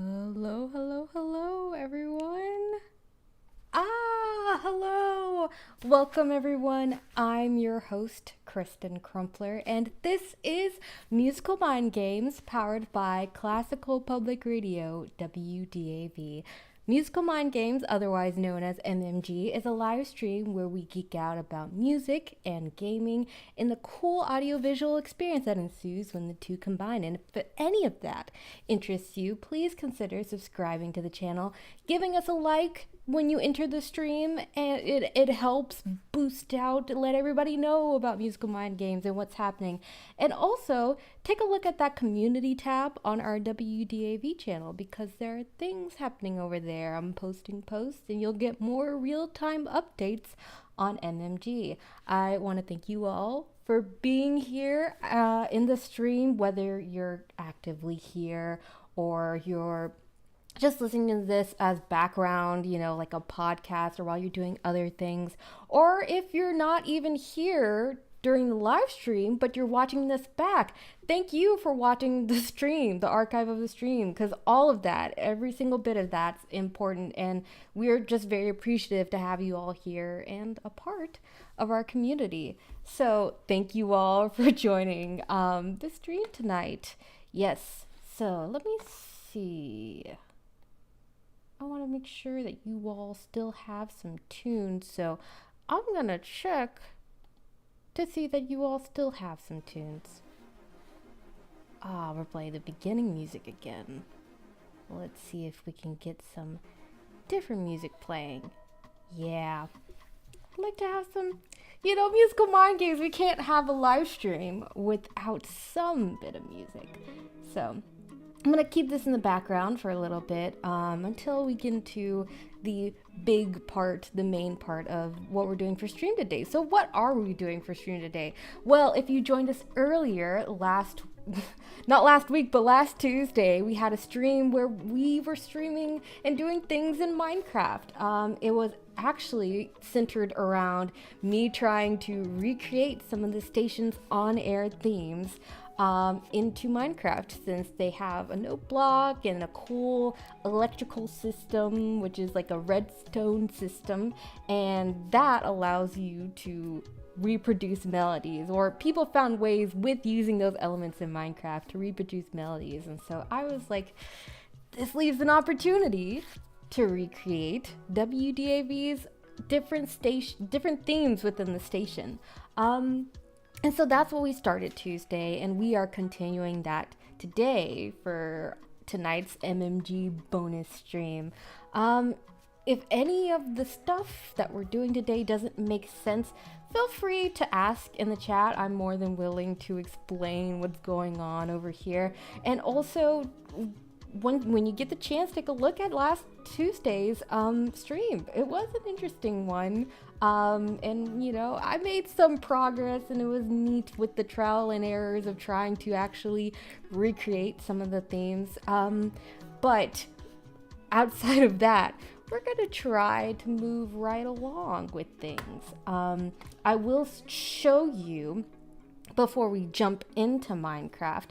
Hello, hello, hello, everyone. Hello. Welcome, everyone. I'm your host, Kristen Crumpler, and this is Musical Mind Games powered by Classical Public Radio, WDAV. Musical Mind Games, otherwise known as MMG, is a live stream where we geek out about music and gaming and the cool audiovisual experience that ensues when the two combine. And if any of that interests you, please consider subscribing to the channel, giving us a like when you enter the stream, and it helps boost out, let everybody know about Musical Mind Games and what's happening. And also, take a look at that community tab on our WDAV channel because there are things happening over there. I'm posting posts and you'll get more real-time updates on MMG. I want to thank you all for being here in the stream, whether you're actively here or you're just listening to this as background, like a podcast or while you're doing other things. Or if you're not even here during the live stream, but you're watching this back, thank you for watching the stream, the archive of the stream, because all of that, every single bit of that's important. And we're just very appreciative to have you all here and a part of our community. So thank you all for joining the stream tonight. Yes, so let me see. I want to make sure that you all still have some tunes, so I'm gonna check to see that you all still have some tunes. We're playing the beginning music again. Let's see if we can get some different music playing. Yeah, I'd like to have some, Musical Mind Games. We can't have a live stream without some bit of music. So I'm going to keep this in the background for a little bit until we get into the big part, the main part of what we're doing for stream today. So what are we doing for stream today? Well, if you joined us earlier not last week, but last Tuesday, we had a stream where we were streaming and doing things in Minecraft. It was actually centered around me trying to recreate some of the station's on-air themes into Minecraft, since they have a note block and a cool electrical system, which is like a redstone system, and that allows you to reproduce melodies, or people found ways with using those elements in Minecraft to reproduce melodies. And so I was like, this leaves an opportunity to recreate WDAV's different themes within the station. And so that's what we started Tuesday, and we are continuing that today for tonight's MMG bonus stream. If any of the stuff that we're doing today doesn't make sense, feel free to ask in the chat. I'm more than willing to explain what's going on over here. And also, when you get the chance, take a look at last Tuesday's stream. It was an interesting one. And I made some progress, and it was neat with the trial and errors of trying to actually recreate some of the themes. But outside of that, we're gonna try to move right along with things. I will show you, before we jump into Minecraft,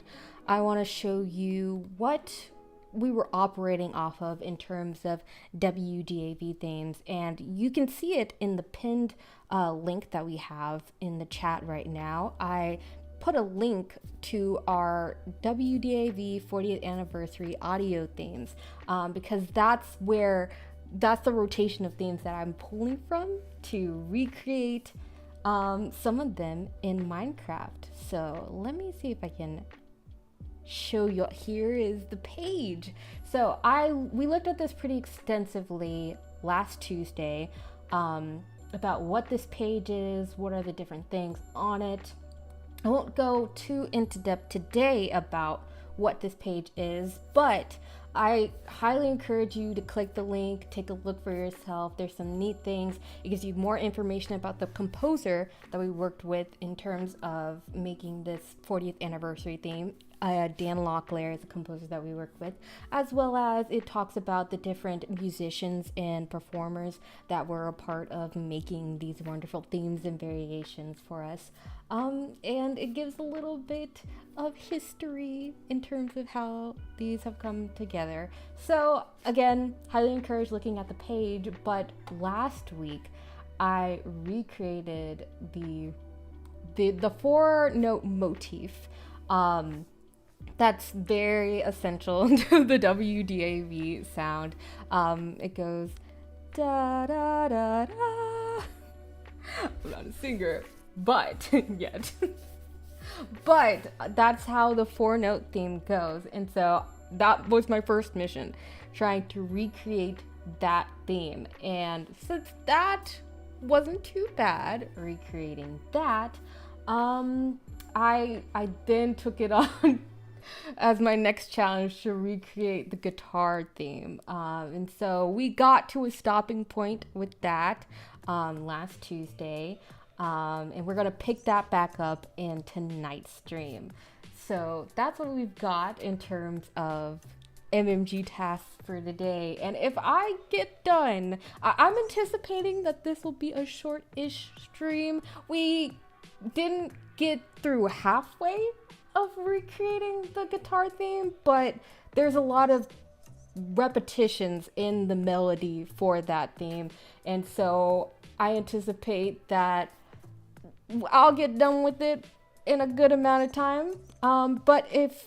I want to show you what we were operating off of in terms of WDAV themes, and you can see it in the pinned link that we have in the chat right now. I put a link to our WDAV 40th anniversary audio themes because that's the rotation of themes that I'm pulling from to recreate some of them in Minecraft. So let me see if I can show you. Here is the page. So we looked at this pretty extensively last Tuesday about what this page is, what are the different things on it. I won't go too into depth today about what this page is, but I highly encourage you to click the link, take a look for yourself. There's some neat things. It gives you more information about the composer that we worked with in terms of making this 40th anniversary theme. Dan Locklear is a composer that we work with, as well as it talks about the different musicians and performers that were a part of making these wonderful themes and variations for us. And it gives a little bit of history in terms of how these have come together. So again, highly encourage looking at the page, but last week I recreated the 4-note motif that's very essential to the WDAV sound. It goes da da da da. I'm not a singer, but yet. But that's how the 4-note theme goes, and so that was my first mission, trying to recreate that theme. And since that wasn't too bad, recreating that, I then took it on as my next challenge to recreate the guitar theme. And so we got to a stopping point with that last Tuesday. And we're going to pick that back up in tonight's stream. So that's what we've got in terms of MMG tasks for today. And if I get done, I'm anticipating that this will be a short-ish stream. We didn't get through halfway of recreating the guitar theme, but there's a lot of repetitions in the melody for that theme, and so I anticipate that I'll get done with it in a good amount of time. But if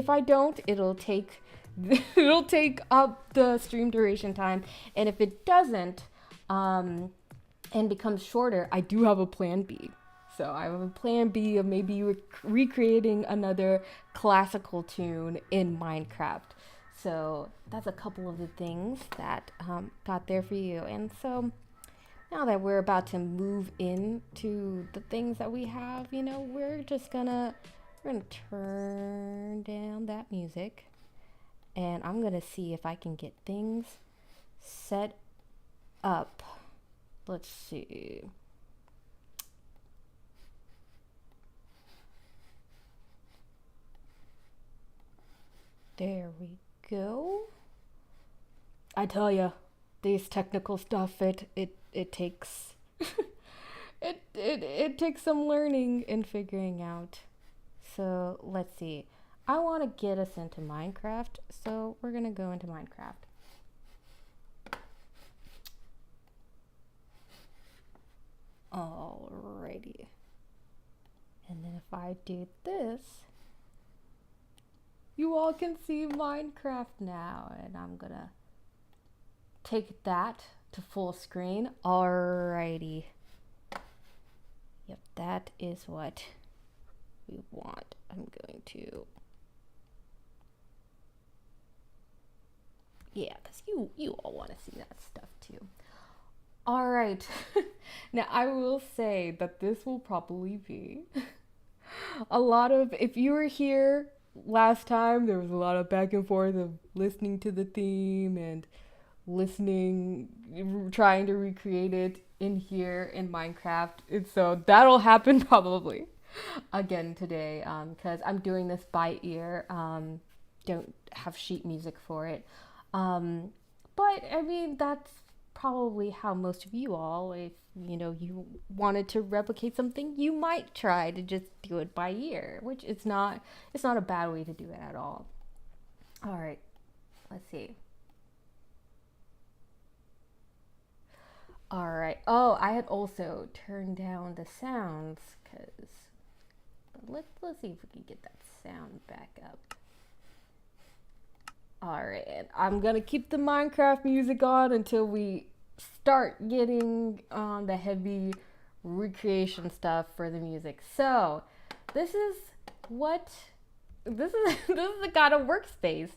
I don't, it'll take up the stream duration time, and if it doesn't and becomes shorter, I do have a plan B. So I have a plan B of maybe recreating another classical tune in Minecraft. So that's a couple of the things that got there for you. And so now that we're about to move into the things that we have, we're gonna turn down that music, and I'm gonna see if I can get things set up. Let's see. There we go. I tell ya, these technical stuff, it takes it takes some learning and figuring out. So let's see. I want to get us into Minecraft, so we're gonna go into Minecraft. Alrighty. And then if I do this, you all can see Minecraft now, and I'm gonna take that to full screen. Alrighty. Yep, that is what we want. I'm going to, yeah, because you all want to see that stuff too. All right. Now I will say that this will probably be a lot of, if you were here last time, there was a lot of back and forth of listening to the theme and trying to recreate it in here in Minecraft. And so that'll happen probably again today, because I'm doing this by ear. Don't have sheet music for it. But I mean, that's probably how most of you all, if you wanted to replicate something, you might try to just do it by ear, which it's not a bad way to do it at all. All right, let's see. All right. Oh, I had also turned down the sounds, because let's see if we can get that sound back up. All right, I'm gonna keep the Minecraft music on until we start getting the heavy recreation stuff for the music. So this is the kind of workspace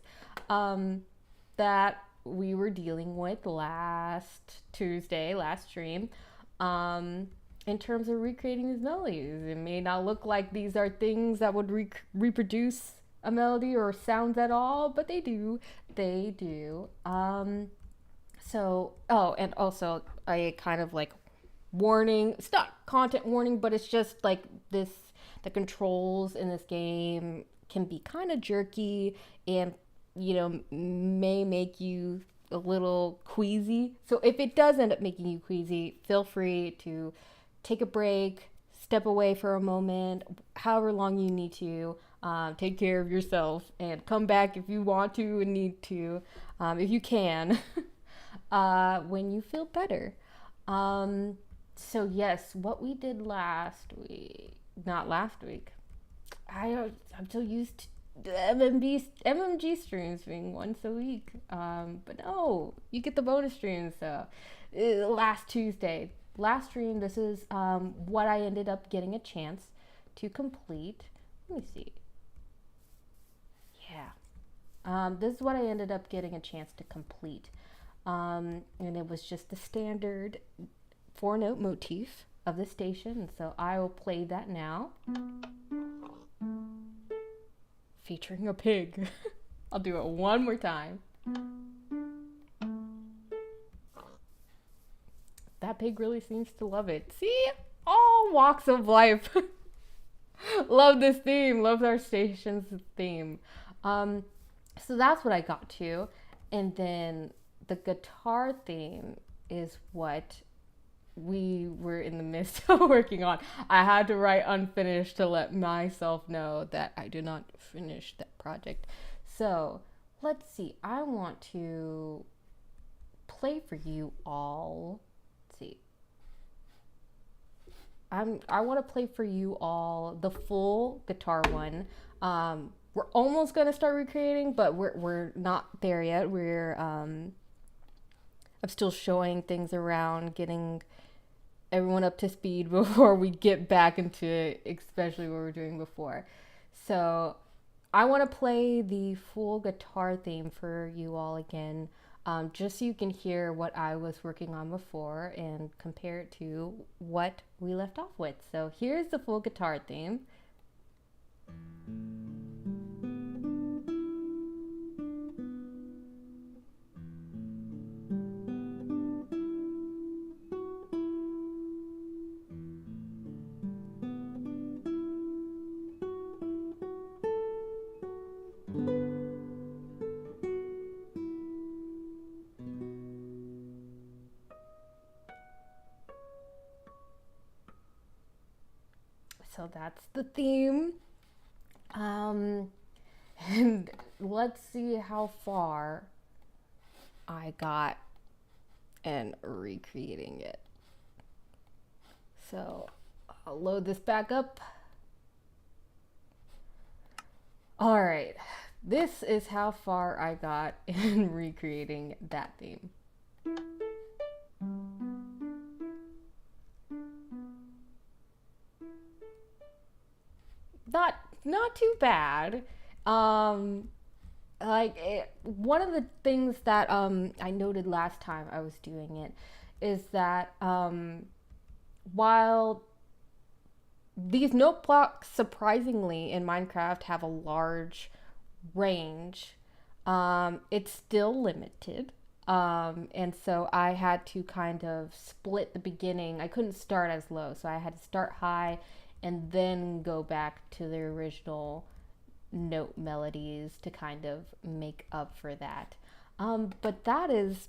that we were dealing with last stream, in terms of recreating these melodies. It may not look like these are things that would reproduce a melody or sounds at all, but they do. And also a kind of like warning. It's not content warning, but it's just like this The controls in this game can be kind of jerky and, may make you a little queasy. So if it does end up making you queasy, feel free to take a break, step away for a moment, however long you need to. Take care of yourself and come back if you want to and need to, if you can, when you feel better. So yes, what we did not last week. I'm so used to MMG streams being once a week. But no, you get the bonus streams. So last Tuesday, last stream, this is what I ended up getting a chance to complete. Let me see. Yeah. This is what I ended up getting a chance to complete. And it was just the standard 4-note motif of the station. And so I will play that now. Featuring a pig. I'll do it one more time. That pig really seems to love it. See? All walks of life. Love this theme. Love our station's theme. So that's what I got to. And then the guitar theme is what we were in the midst of working on. I had to write unfinished to let myself know that I did not finish that project. So let's see. I want to play for you all. Let's see. I want to play for you all the full guitar one. We're almost gonna start recreating, but we're not there yet. I'm still showing things around, getting everyone up to speed before we get back into it, especially what we were doing before. So I want to play the full guitar theme for you all again, just so you can hear what I was working on before and compare it to what we left off with. So here's the full guitar theme. So that's the theme. And let's see how far I got in recreating it. So I'll load this back up. All right, this is how far I got in recreating that theme. Not too bad. One of the things that I noted last time I was doing it is that while these note blocks surprisingly in Minecraft have a large range, it's still limited. And so I had to kind of split the beginning. I couldn't start as low, so I had to start high and then go back to the original note melodies to kind of make up for that. But that is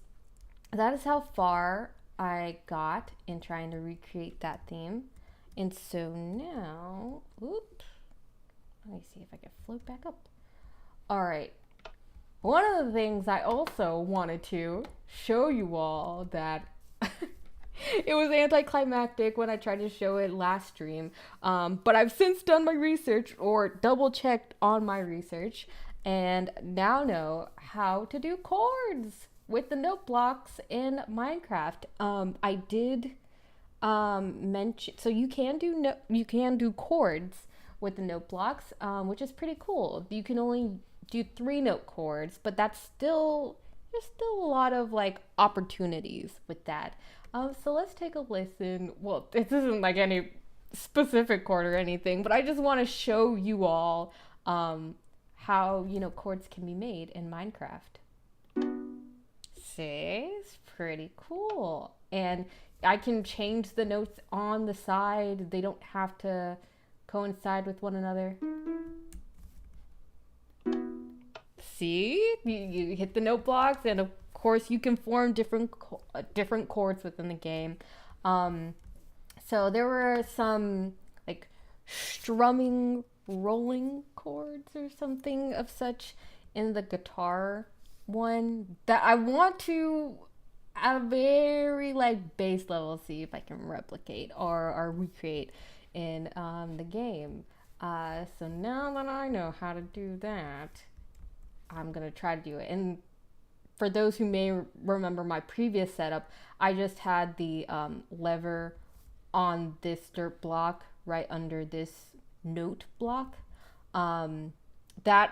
how far I got in trying to recreate that theme. And so now, let me see if I can float back up. All right. One of the things I also wanted to show you all that it was anticlimactic when I tried to show it last stream, but I've since done my research or double checked on my research and now know how to do chords with the note blocks in Minecraft. I did mention, so you can do chords with the note blocks, which is pretty cool. You can only do 3-note chords, but there's still a lot of like opportunities with that. So let's take a listen. Well, this isn't like any specific chord or anything, but I just want to show you all how chords can be made in Minecraft. See, it's pretty cool. And I can change the notes on the side. They don't have to coincide with one another. See, you hit the note blocks, and of course you can form different chords within the game. So there were some like strumming, rolling chords or something of such in the guitar one that I want to, at a very like base level, see if I can replicate or recreate in the game. So now that I know how to do that, I'm gonna try to do it. And for those who may remember my previous setup, I just had the lever on this dirt block right under this note block. That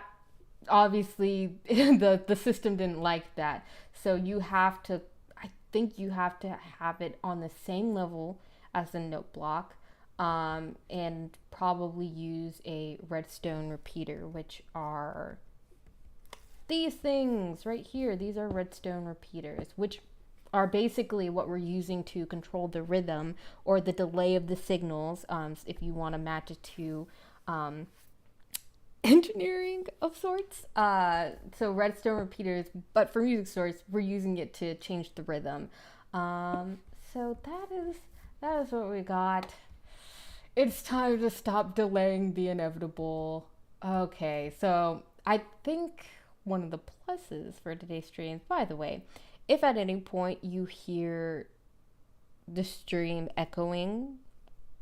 obviously the system didn't like that. So you have to, I think you have to have it on the same level as the note block, and probably use a redstone repeater, which are these things right here. These are redstone repeaters, which are basically what we're using to control the rhythm or the delay of the signals, if you want to match it to engineering of sorts. So redstone repeaters, but for music source, we're using it to change the rhythm. So that is what we got. It's time to stop delaying the inevitable. Okay, so I think one of the pluses for today's stream, by the way, if at any point you hear the stream echoing,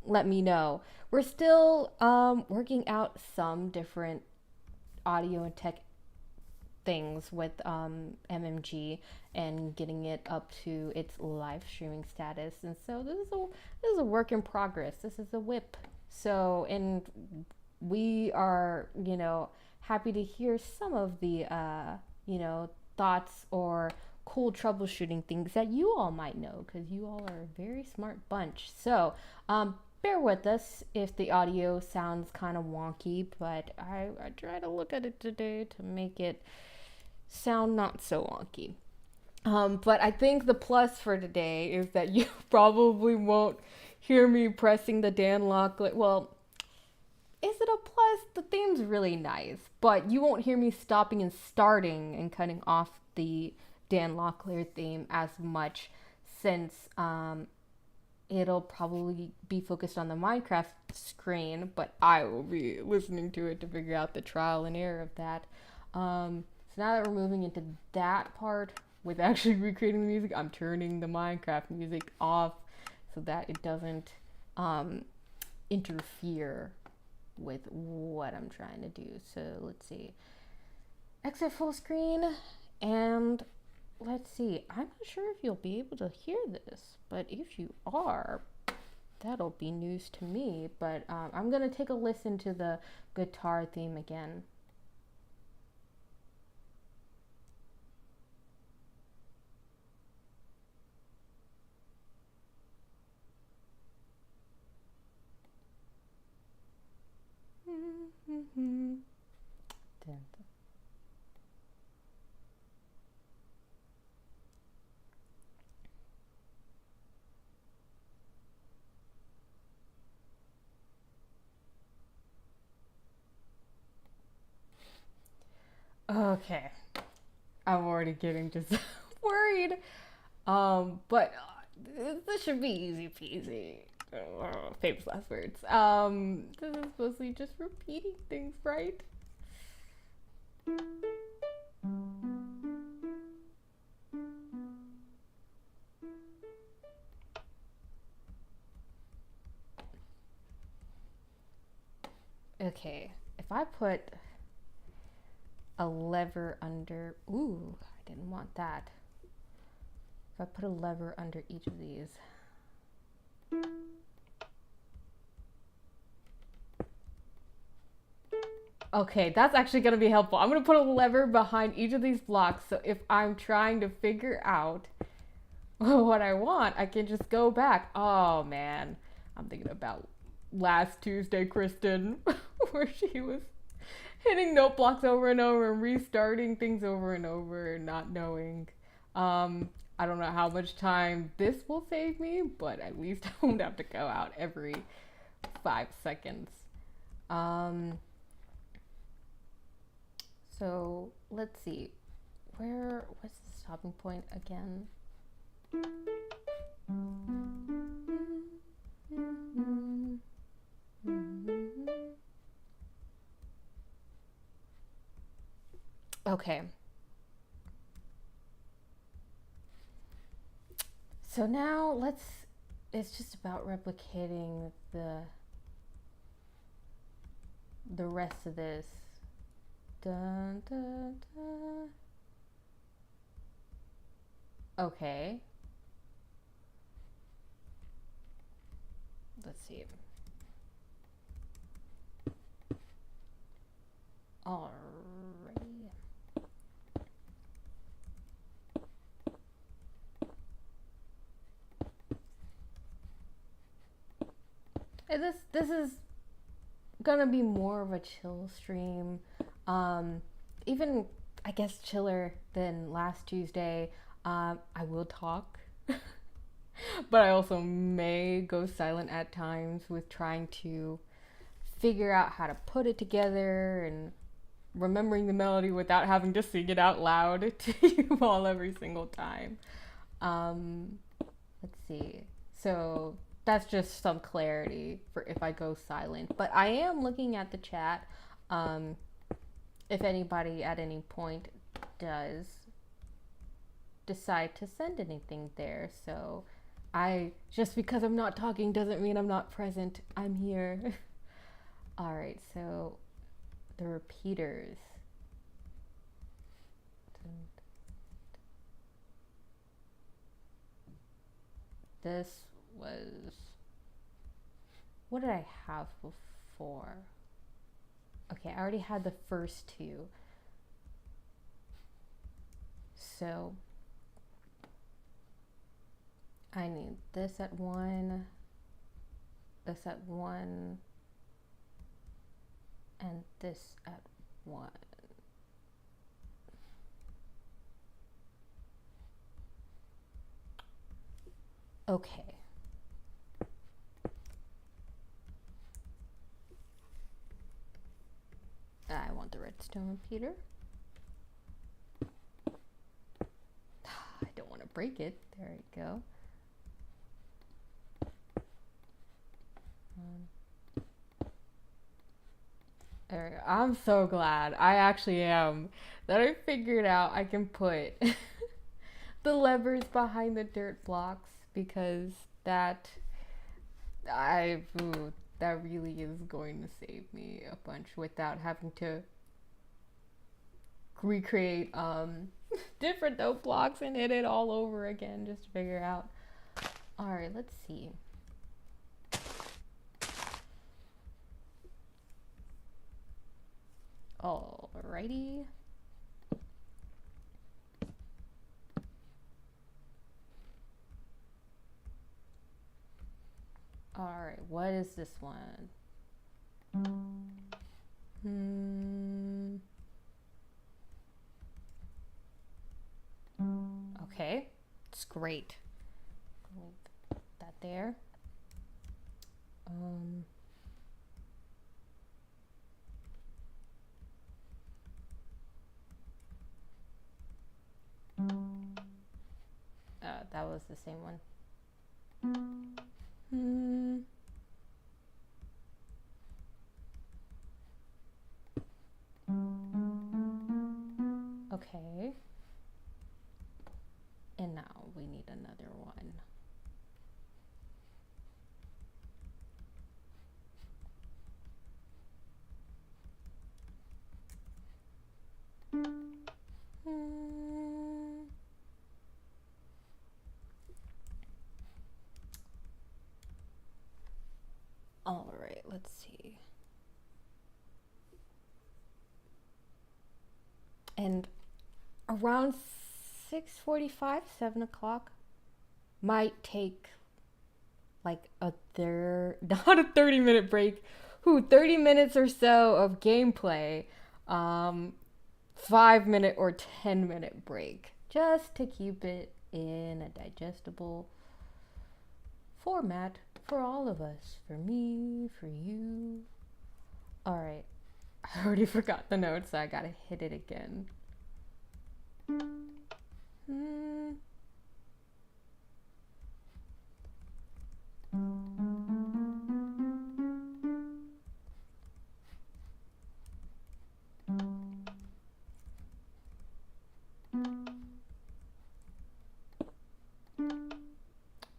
let me know. We're still working out some different audio and tech things with MMG and getting it up to its live streaming status. And so this is a work in progress. This is a whip. So, and we are, happy to hear some of the, thoughts or cool troubleshooting things that you all might know, because you all are a very smart bunch. So, bear with us if the audio sounds kind of wonky, but I try to look at it today to make it sound not so wonky. But I think the plus for today is that you probably won't hear me pressing the Dan Locklear. Well, is it a plus? The theme's really nice, but you won't hear me stopping and starting and cutting off the Dan Locklear theme as much, since it'll probably be focused on the Minecraft screen, but I will be listening to it to figure out the trial and error of that. So now that we're moving into that part with actually recreating the music, I'm turning the Minecraft music off so that it doesn't interfere with what I'm trying to do. So let's see. Exit full screen, and let's see. I'm not sure if you'll be able to hear this, but if you are, that'll be news to me. But I'm gonna take a listen to the guitar theme again. Okay, I'm already getting just worried. But this should be easy peasy. Famous last words. This is mostly just repeating things, right? Okay, if I put a lever under, ooh, I didn't want that. If I put a lever under each of these, okay, that's actually going to be helpful. I'm going to put a lever behind each of these blocks, so if I'm trying to figure out what I want, I can just go back. Oh man, I'm thinking about last Tuesday, Kristen, where she was hitting note blocks over and over and restarting things over and over, not knowing. I don't know how much time this will save me, but at least I won't have to go out every 5 seconds. So let's see. Where was the stopping point again? Okay. So now it's just about replicating the rest of this. Dun, dun, dun. Okay. Let's see. Alrighty. This is gonna be more of a chill stream. Even I guess chiller than last Tuesday. I will talk, but I also may go silent at times with trying to figure out how to put it together and remembering the melody without having to sing it out loud to you all every single time. Let's see. So that's just some clarity for if I go silent. But I am looking at the chat. If anybody at any point does decide to send anything there. So just because I'm not talking doesn't mean I'm not present. I'm here. All right, so the repeaters. This was, what did I have before? Okay, I already had the first two. So I need this at 1, this at 1, and this at 1. Okay. I want the redstone repeater. I don't want to break it. There we go. There we go. I'm so glad. I actually am. That I figured out I can put the levers behind the dirt blocks, because that really is going to save me a bunch without having to recreate different note blocks and hit it all over again just to figure out. All right, let's see. Alrighty. Alright, what is this one? Okay, it's great. Leave that there. That was the same one. Okay. And now we need another one. All right, let's see. And around 6:45, 7 o'clock might take like not a 30-minute break. 30 minutes or so of gameplay. 5-minute or 10-minute break, just to keep it in a digestible format for all of us, for me, for you, All right. I already forgot the notes, so I gotta hit it again.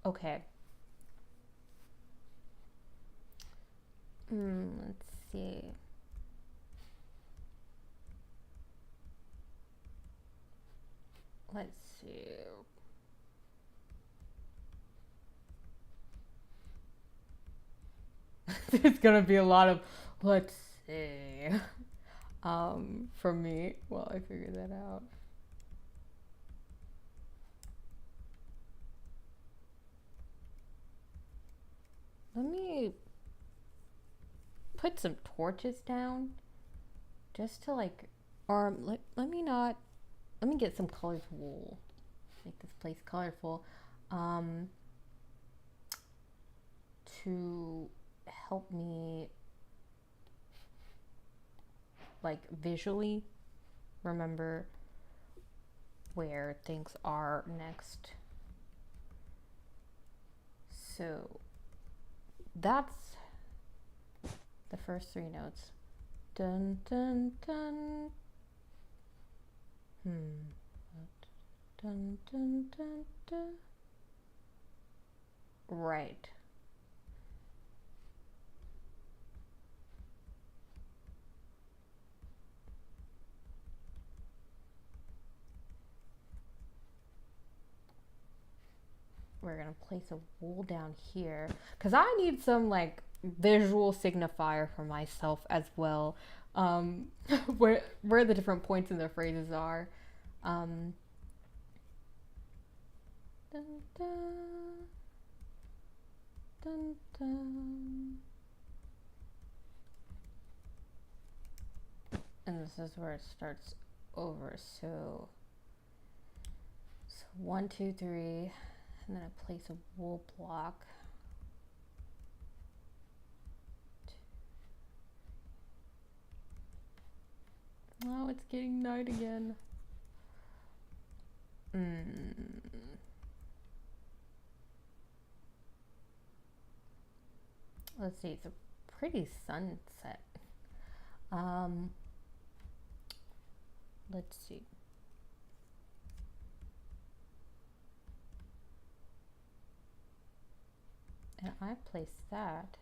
Okay. Let's see. Let's see. There's gonna be a lot of let's see from me while I figure that out. Let me put some torches down just to like, or let me get some colored wool. Make this place colorful to help me like visually remember where things are next. So that's the first three notes. Dun dun dun. Dun dun dun dun. Right. We're gonna place a wool down here because I need some like visual signifier for myself as well. Where the different points in the phrases are. Dun, dun, dun, dun. And this is where it starts over. So 1, 2, 3. And then I place a wool block. Oh, it's getting night again. Let's see, it's a pretty sunset. Let's see. And I place that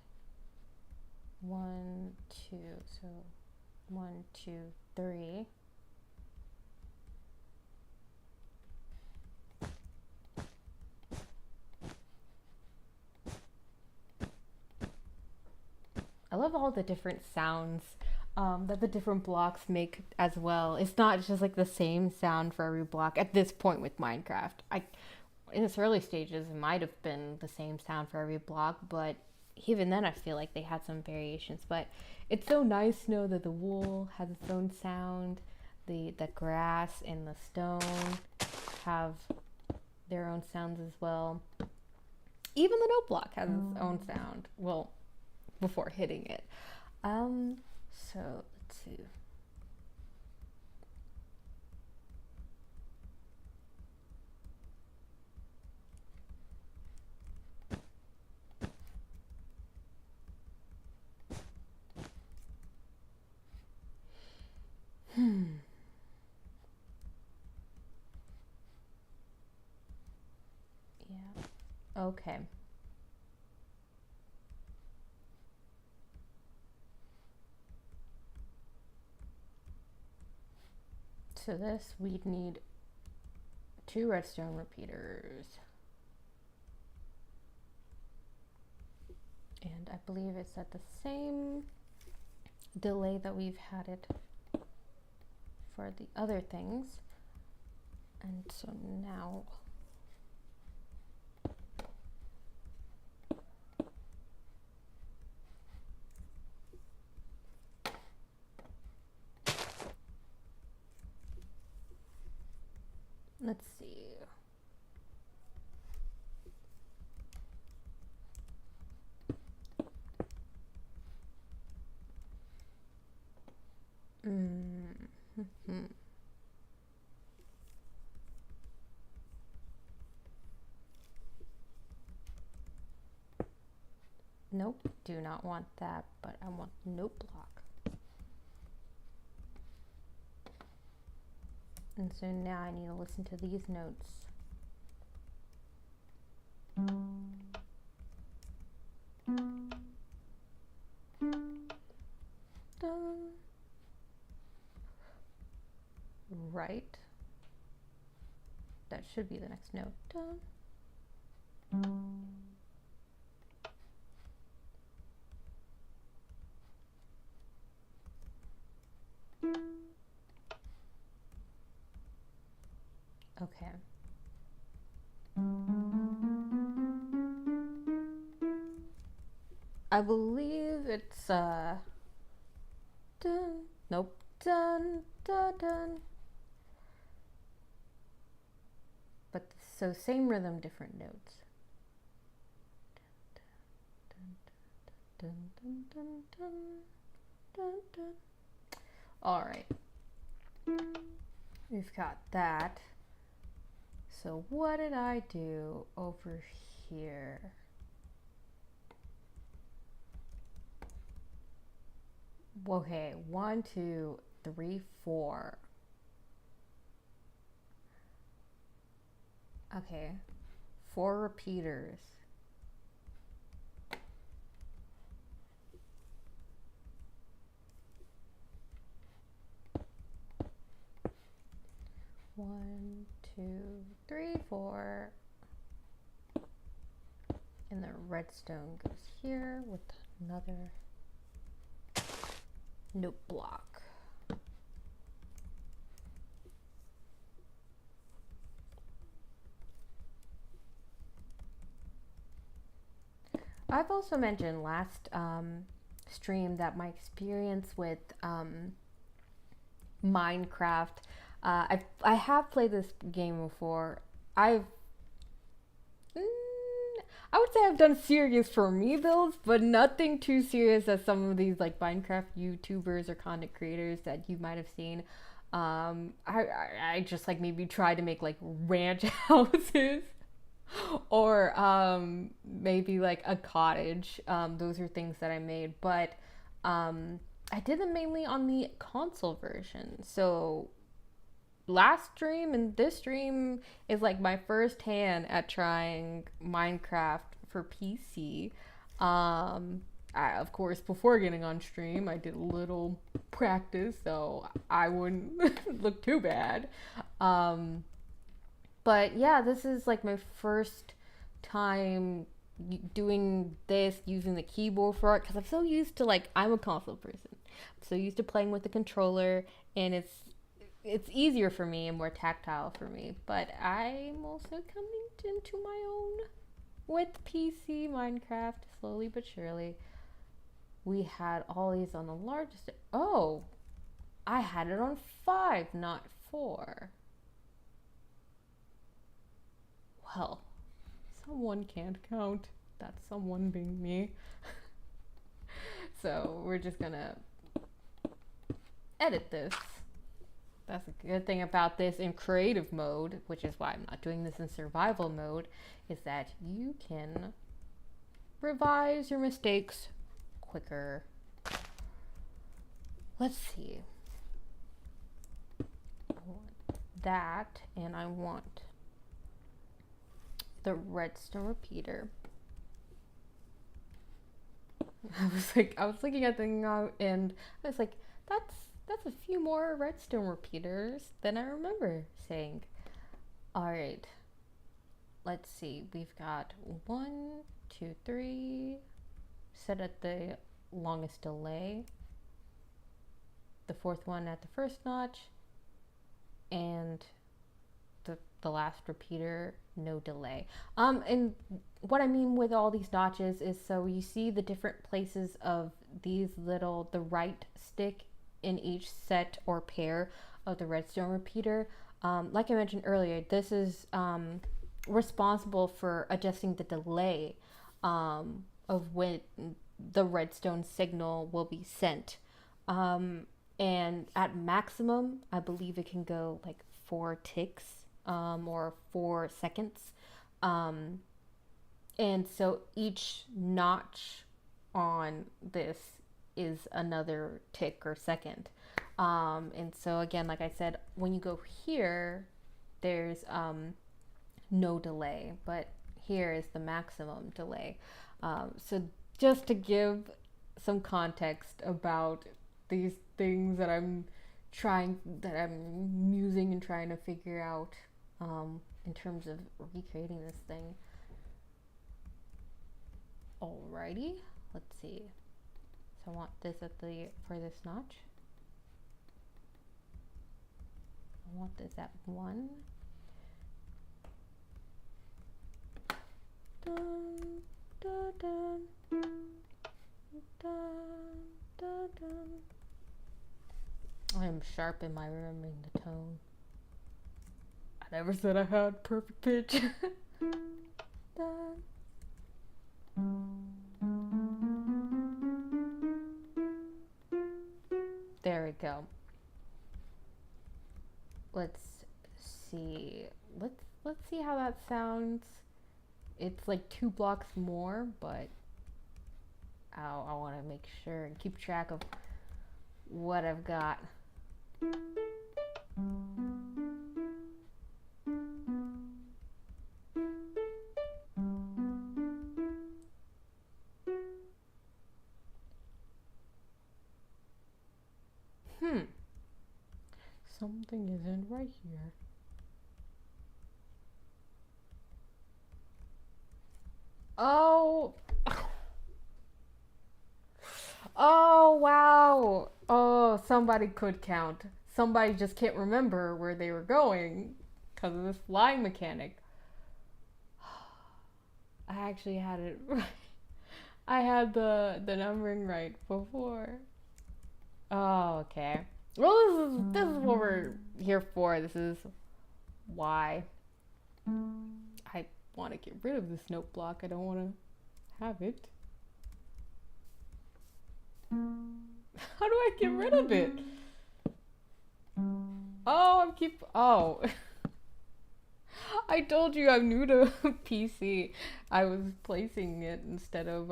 1, 2, so 1, 2, 3. I love all the different sounds that the different blocks make as well. It's not just like the same sound for every block at this point with Minecraft. In its early stages, it might have been the same sound for every block, but even then I feel like they had some variations. But it's so nice to know that the wool has its own sound, the grass and the stone have their own sounds as well. Even the note block has its own sound. Well, before hitting it. So let's see. Yeah. Okay. So this, we'd need 2 redstone repeaters. And I believe it's at the same delay that we've had it for the other things. And so now let's see. do not want that, but I want note block. And so now I need to listen to these notes. Dun. Right. That should be the next note. Dun. Okay. I believe it's dun. Nope. Dun dun dun. But so same rhythm, different notes. Dun, dun, dun, dun, dun, dun. All right. We've got that. So what did I do over here? Okay, 1, 2, 3, 4. Okay, 4 repeaters. One, 2, 3, 4. And the redstone goes here with another note block. I've also mentioned last stream that my experience with Minecraft, I have played this game before. I would say I've done serious for me builds, but nothing too serious as some of these like Minecraft YouTubers or content creators that you might have seen. I just like maybe try to make like ranch houses or maybe like a cottage. Those are things that I made, but I did them mainly on the console version. So last stream and this stream is like my first hand at trying Minecraft for PC. Of course, before getting on stream, I did a little practice so I wouldn't look too bad. But yeah, this is like my first time doing this using the keyboard for it because I'm so used to like I'm a console person. I'm so used to playing with the controller, and it's easier for me and more tactile for me. But I'm also coming into my own with PC Minecraft slowly but surely. We had all these on the largest. Oh, I had it on 5, not 4. Well, someone can't count. That's someone being me. So we're just gonna edit this. That's a good thing about this in creative mode, which is why I'm not doing this in survival mode, is that you can revise your mistakes quicker. Let's see. I want that, and I want the redstone repeater. I was looking at the thing and I was like, that's a few more redstone repeaters than I remember saying. All right, let's see. We've got 1, 2, 3 set at the longest delay. The 4th one at the first notch, and the last repeater, no delay. And what I mean with all these notches is so you see the different places of these little, the right stick in each set or pair of the redstone repeater. Like I mentioned earlier, this is responsible for adjusting the delay of when the redstone signal will be sent. And at maximum, I believe it can go like 4 ticks or 4 seconds. And so each notch on this is another tick or second. And so again, like I said, when you go here, there's no delay, but here is the maximum delay. So just to give some context about these things that I'm using and trying to figure out in terms of recreating this thing. Alrighty, let's see. So I want this at the furthest notch. I want this at 1. Dun, dun, dun, dun, dun, dun. I am sharp in my remembering the tone. I never said I had perfect pitch. Dun. There we go. Let's see. Let's see how that sounds. It's like 2 blocks more, but I want to make sure and keep track of what I've got. Something isn't right here. Oh. Oh, wow. Oh, somebody could count. Somebody just can't remember where they were going because of this flying mechanic. I actually had it right. I had the numbering right before. Oh, okay. Well, this is what we're here for. This is why I want to get rid of this note block. I don't want to have it. How do I get rid of it? Oh, oh. I told you I'm new to PC. I was placing it instead of,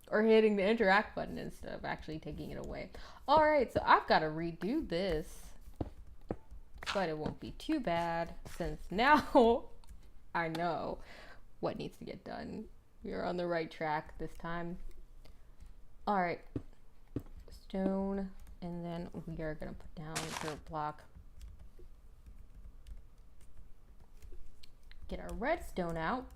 or hitting the interact button instead of actually taking it away. Alright, so I've got to redo this. But it won't be too bad since now I know what needs to get done. We are on the right track this time. Alright. Stone, and then we are going to put down dirt block. Get our redstone out.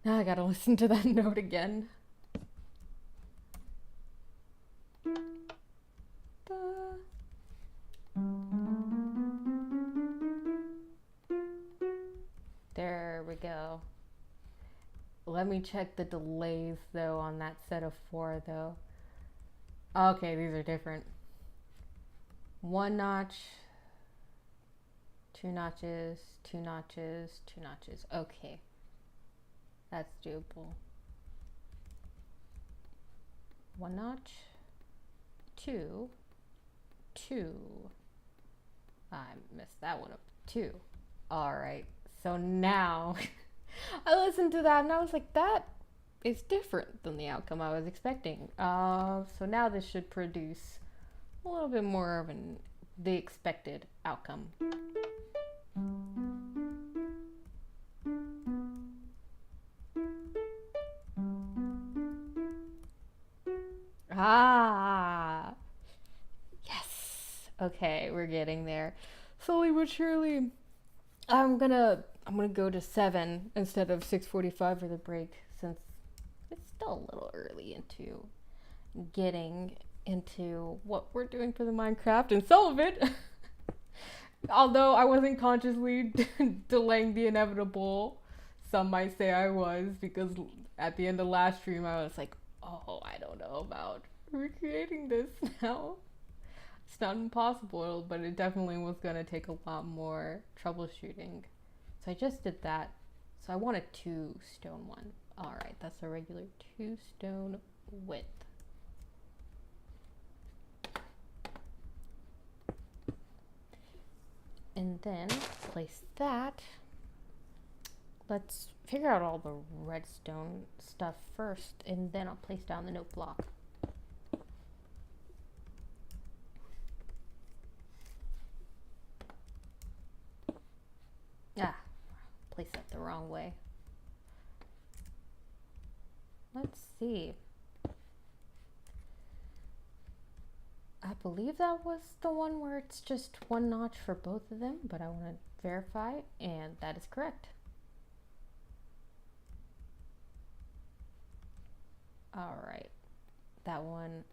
Now I gotta listen to that note again. There we go. Let me check the delays though on that set of 4 though. Okay, these are different. 1 notch, 2 notches, 2 notches, 2 notches. Okay. That's doable. 1 notch, 2, 2. I messed that one up. 2. Alright, so now I listened to that and I was like, that is different than the outcome I was expecting. So now this should produce a little bit more of the expected outcome. Ah, yes. Okay, we're getting there. Slowly but surely. I'm gonna go to 7 instead of 6:45 for the break since it's still a little early into getting into what we're doing for the Minecraft, and some of it, although I wasn't consciously delaying the inevitable, some might say I was, because at the end of last stream I was like, oh, I don't know about recreating this now. It's not impossible, but it definitely was going to take a lot more troubleshooting. So I just did that. So I want a 2 stone one. Alright, that's a regular 2 stone width. And then place that Let's figure out all the redstone stuff first, and then I'll place down the note block. Ah, placed it the wrong way. Let's see. I believe that was the one where it's just one notch for both of them, but I want to verify, and that is correct. All right, that one.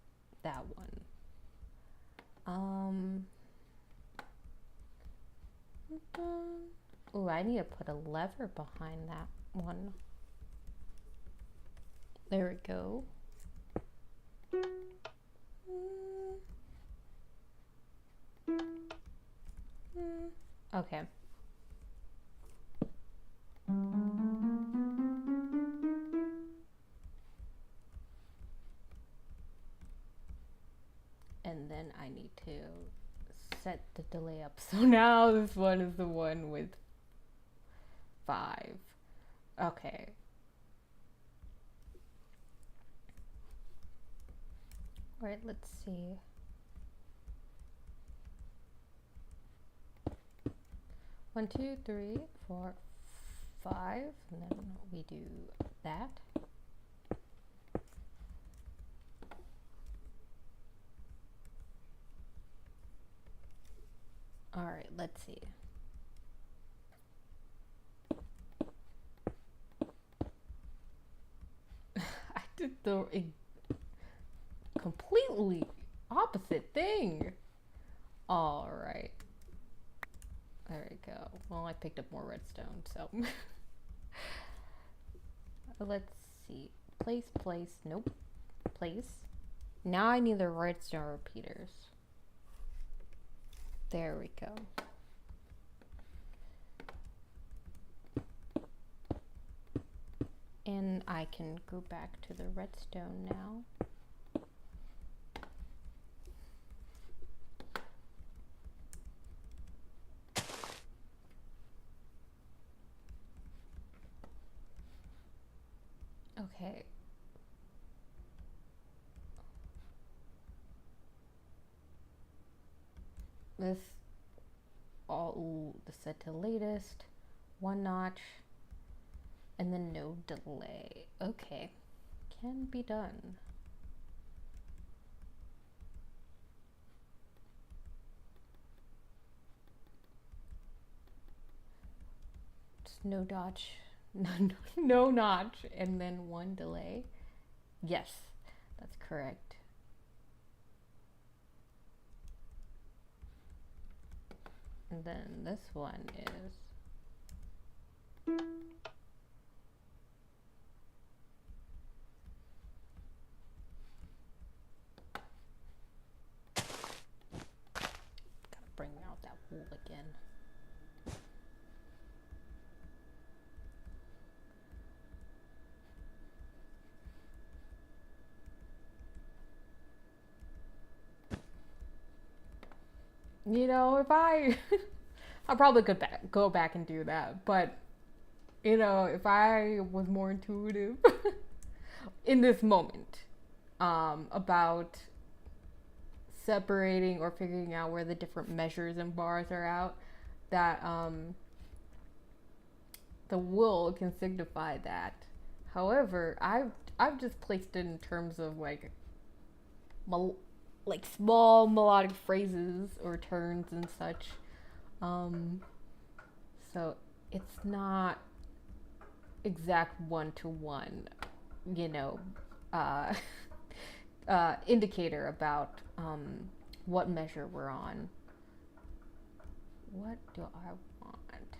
Oh, I need to put a lever behind that one. There we go. Okay. And then I need to set the delay up. So now this one is the one with 5. Okay. All right, let's see. 1, 2, 3, 4, 5, and then we do that. All right, let's see. I did the completely opposite thing. All right. There we go. Well, I picked up more redstone, so. Let's see. Place. Nope. Place. Now I need the redstone repeaters. There we go. And I can go back to the redstone now. Okay. This all set to latest, 1 notch, and then no delay. Okay, can be done. Just no notch, no notch, and then 1 delay. Yes, that's correct. And then this one is gotta bring out that wool again. You know, if I probably could go back and do that, but you know, if I was more intuitive in this moment about separating or figuring out where the different measures and bars are out, that the wool can signify that. However, I've just placed it in terms of like small melodic phrases or turns and such. So it's not exact 1-to-1, you know, indicator about what measure we're on. What do I want?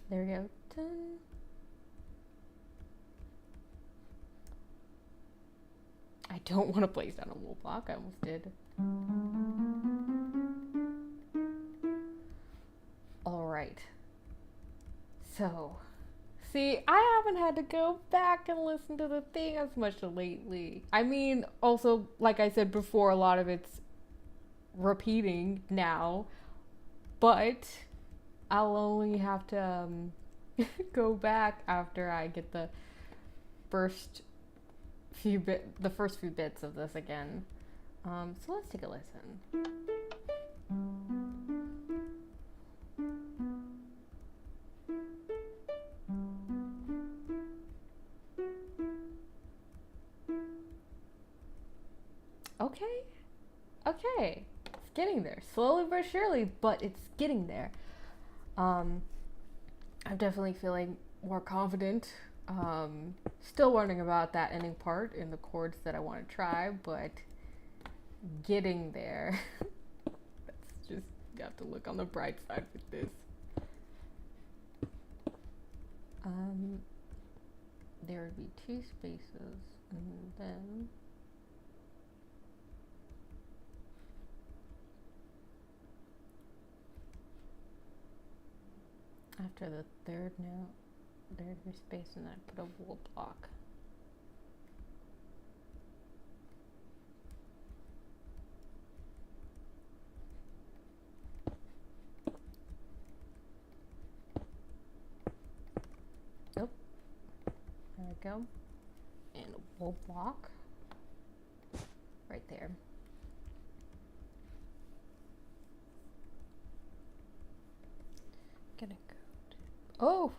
There we go. Done. I don't want to place down a wool block. I almost did. All right. So, see, I haven't had to go back and listen to the thing as much lately. I mean, also, like I said before, a lot of it's repeating now. but I'll only have to go back after I get the first few bits of this again. So let's take a listen. Okay, it's getting there, slowly but surely, but it's getting there. I'm definitely feeling more confident. Still learning about that ending part in the chords that I want to try, but getting there. That's just, you have to look on the bright side with this. There would be 2 spaces, and then after the third note, there'd be space, and then I put a wool block. Nope. There we go. And a wool block right there. Gonna go. Oh!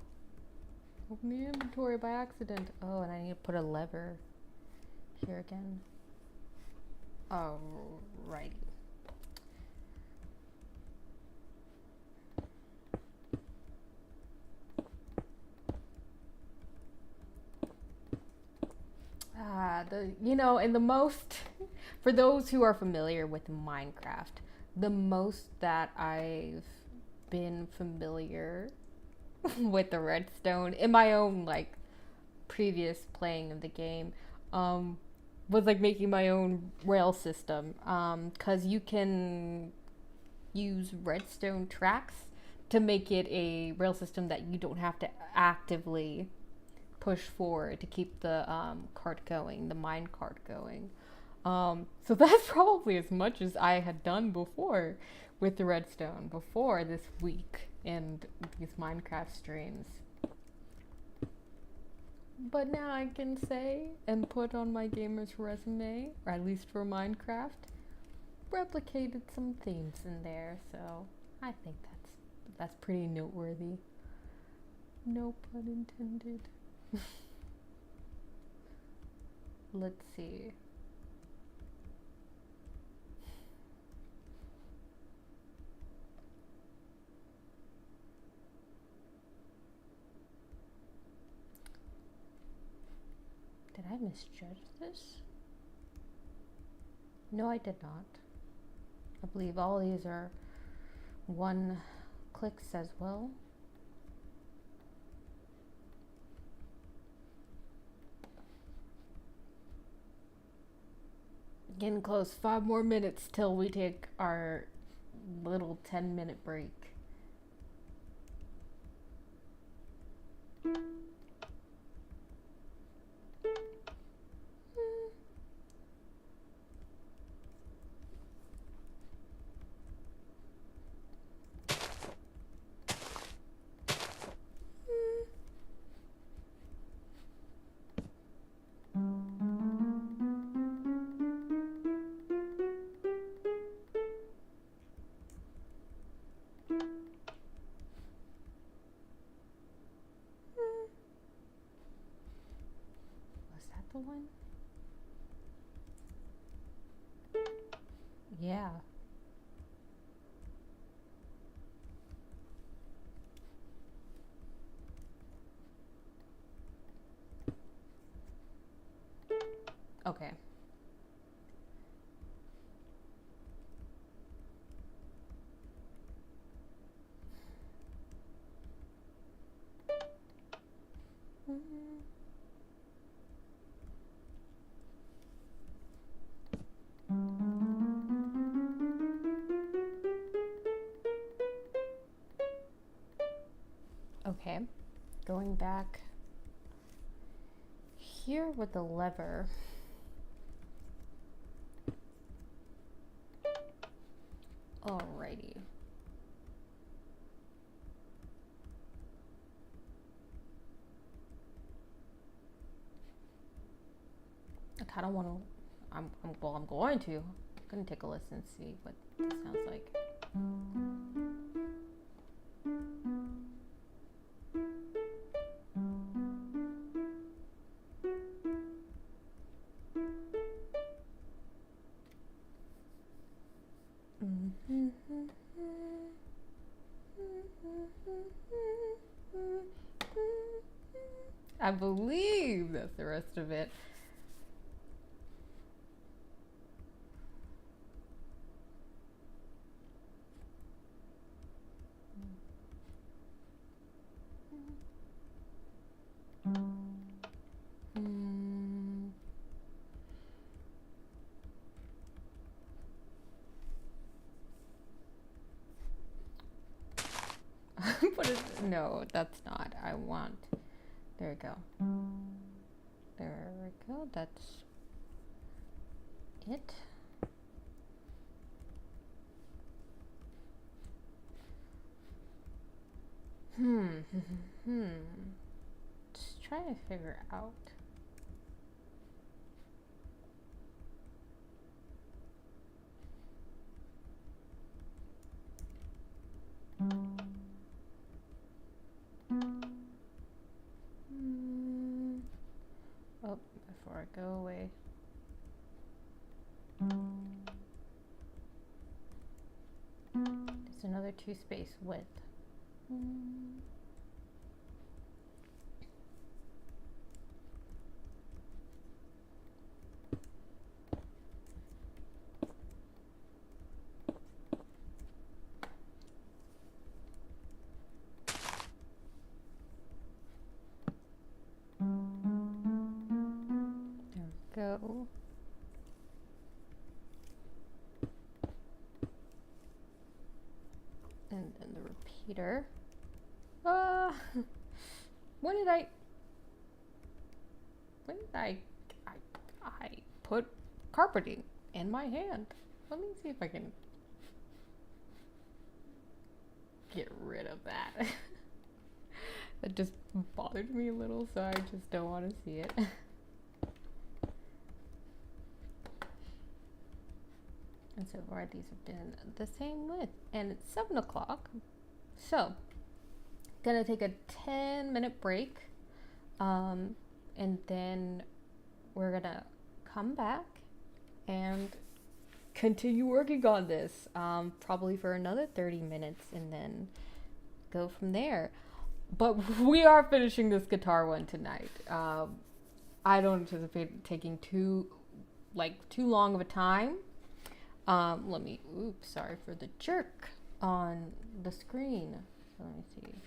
Open the inventory by accident. Oh, and I need to put a lever here again. Alrighty. And the most, for those who are familiar with Minecraft, the most that I've been familiar with the redstone in my own like previous playing of the game was like making my own rail system, because you can use redstone tracks to make it a rail system that you don't have to actively push forward to keep the cart going, the mine cart going. So that's probably as much as I had done before with the redstone before this week and these Minecraft streams. But now I can say and put on my gamer's resume, or at least for Minecraft, replicated some themes in there, so I think that's pretty noteworthy. No pun intended. Let's see. Did I misjudge this? No, I did not. I believe all these are 1 clicks as well. Getting close. 5 more minutes till we take our little 10-minute break. The one? Yeah. Okay. Okay, going back here with the lever. Alrighty. I kind of want to. I'm going to. I'm gonna take a listen and see what this sounds like. I believe that's the rest of it. No, that's not. I want. There we go. There we go. That's it. Just trying to figure out. Oh, before I go away. There's another 2 space width. Go. And then the repeater. When did I put carpeting in my hand? Let me see if I can get rid of that. That just bothered me a little, so I just don't want to see it. And so far these have been the same width, and it's 7 o'clock. So, gonna take a 10-minute break, and then we're gonna come back and continue working on this, probably for another 30 minutes, and then go from there. But we are finishing this guitar one tonight. I don't anticipate taking too long of a time. Oops, sorry for the jerk on the screen. Let me see.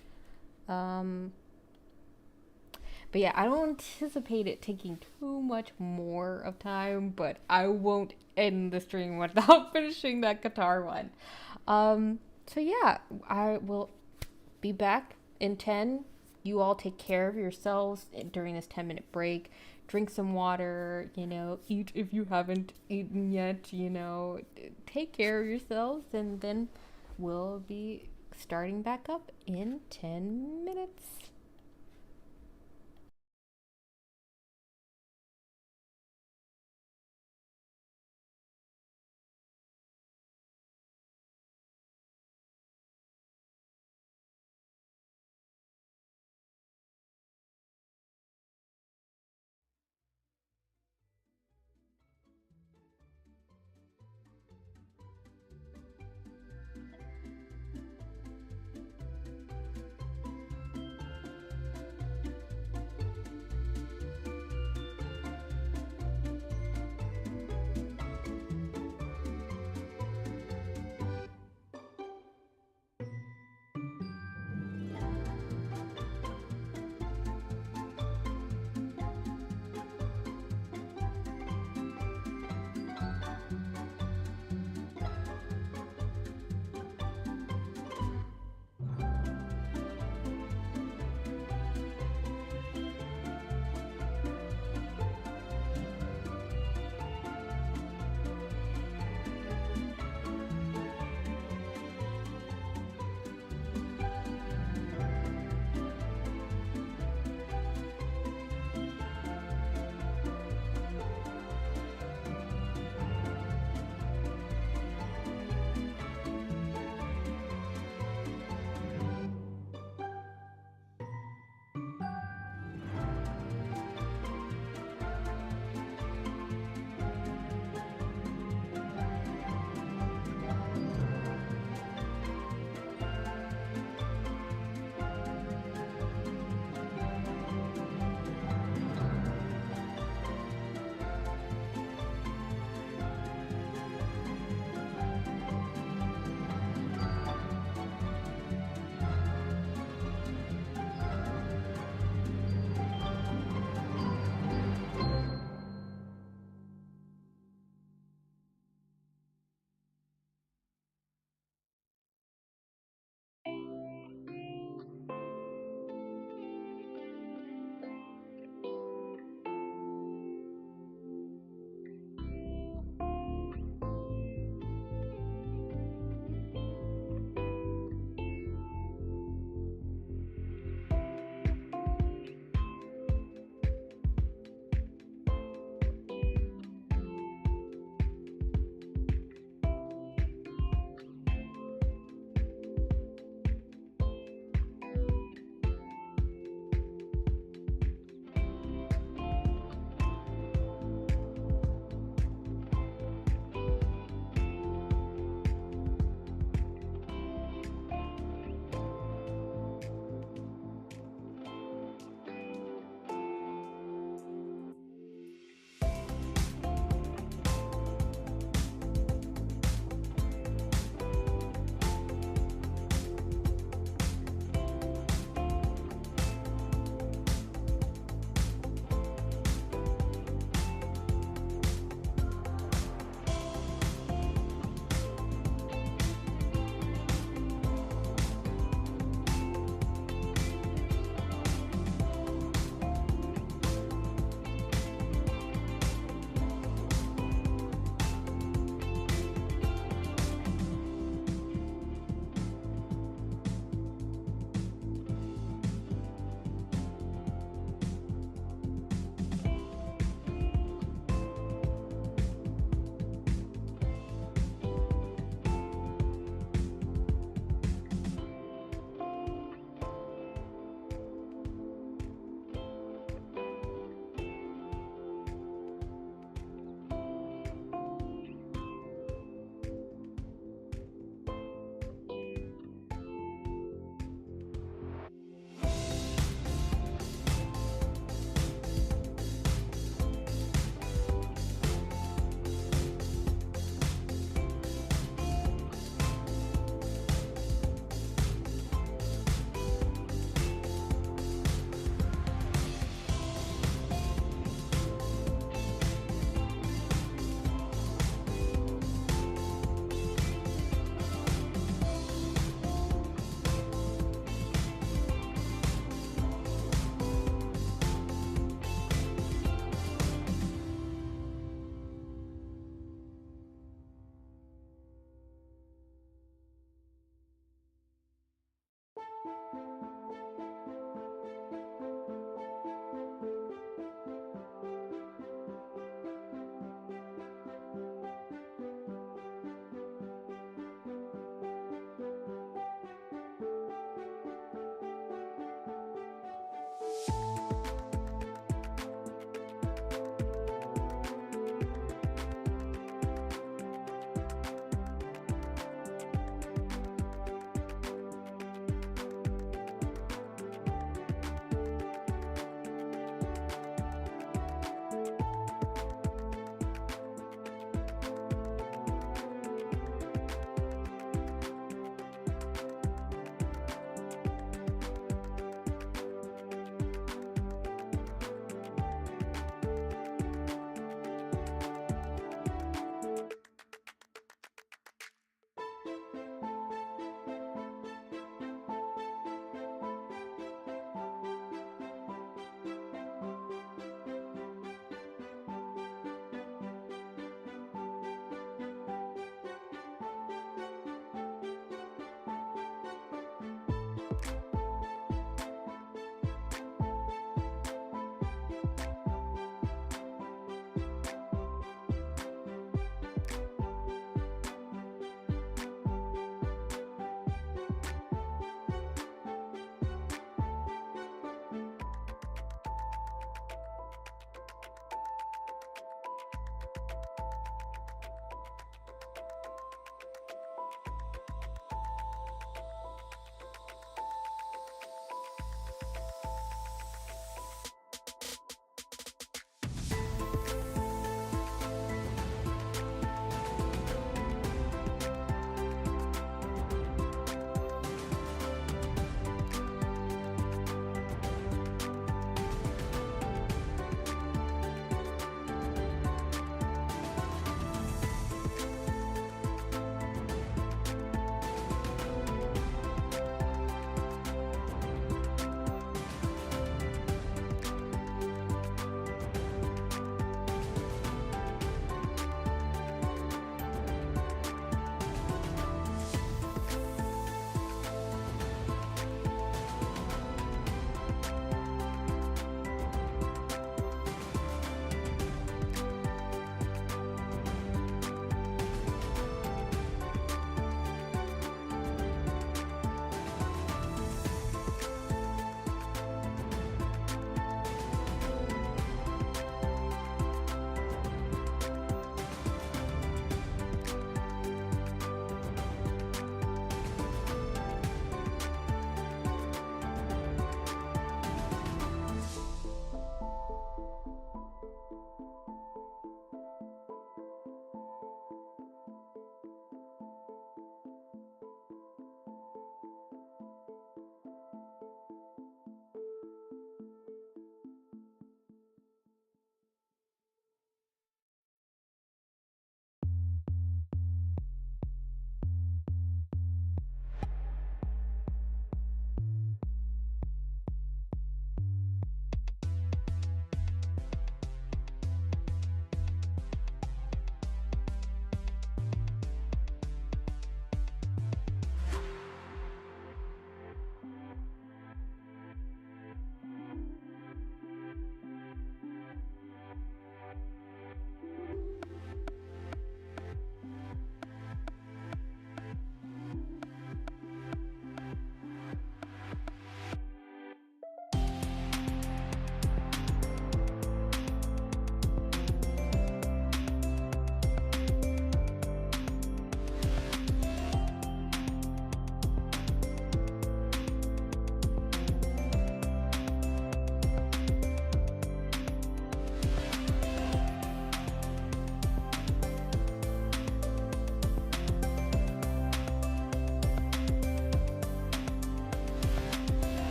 But yeah, I don't anticipate it taking too much more of time, but I won't end the stream without finishing that guitar one. So yeah, I will be back in 10. You all take care of yourselves during this 10-minute break. Drink some water, eat if you haven't eaten yet, take care of yourselves, and then we'll be starting back up in 10 minutes.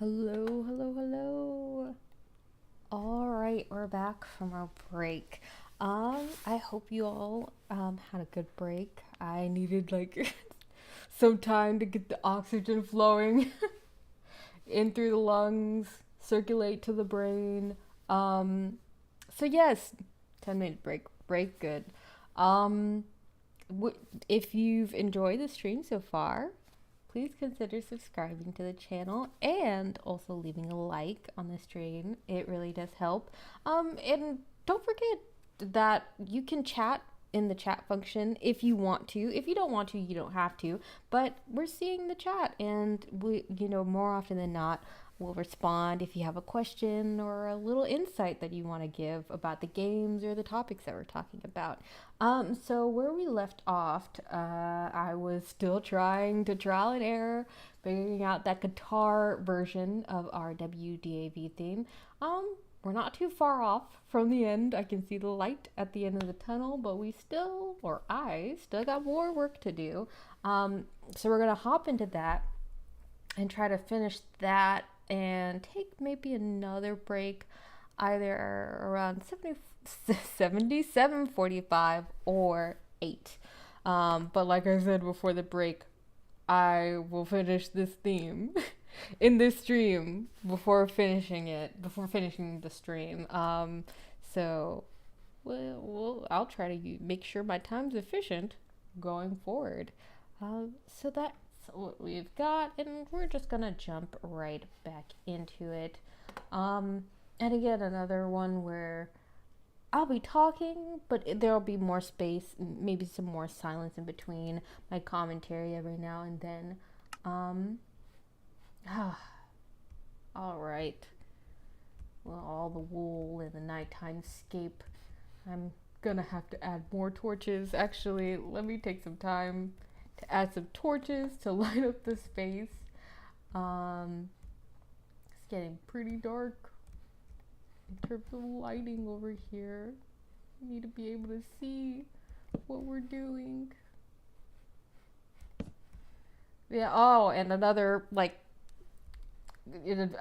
Hello, hello, hello. All right, we're back from our break. I hope you all had a good break. I needed like some time to get the oxygen flowing in through the lungs, circulate to the brain. So yes, 10-minute break, good. Um, if you've enjoyed the stream so far, please consider subscribing to the channel and also leaving a like on the stream. It really does help. And don't forget that you can chat in the chat function if you want to. If you don't want to, you don't have to. But we're seeing the chat, and we, more often than not, we'll respond if you have a question or a little insight that you want to give about the games or the topics that we're talking about. So where we left off, I was still trying to trial and error, figuring out that guitar version of our WDAV theme. We're not too far off from the end. I can see the light at the end of the tunnel, but I still got more work to do. So we're gonna hop into that and try to finish that and take maybe another break either around 77:45 or 8. But like I said before the break, I will finish this theme in this stream before finishing the stream. So I'll try to make sure my time's efficient going forward. So that's what we've got, and we're just gonna jump right back into it. And again, another one where I'll be talking, but there'll be more space, maybe some more silence in between my commentary every now and then. All right. Well, all the wool in the nighttime scape. I'm gonna have to add more torches. Actually, let me take some time to add some torches to light up the space. It's getting pretty dark in terms of lighting over here. We need to be able to see what we're doing. Yeah, oh, and another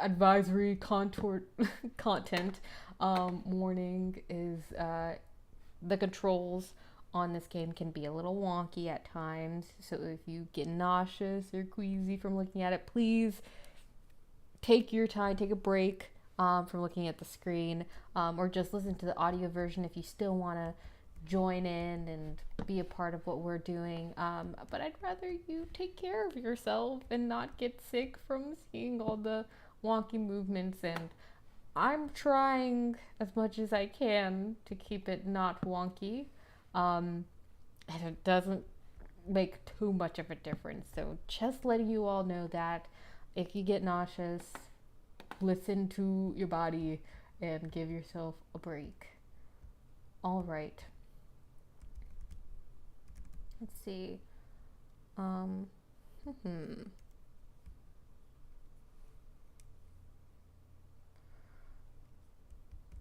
advisory content warning is the controls on this game can be a little wonky at times. So if you get nauseous or queasy from looking at it, please take your time, take a break from looking at the screen, or just listen to the audio version if you still want to join in and be a part of what we're doing. But I'd rather you take care of yourself and not get sick from seeing all the wonky movements, and I'm trying as much as I can to keep it not wonky. And it doesn't make too much of a difference. So just letting you all know that if you get nauseous, listen to your body and give yourself a break. All right. Let's see.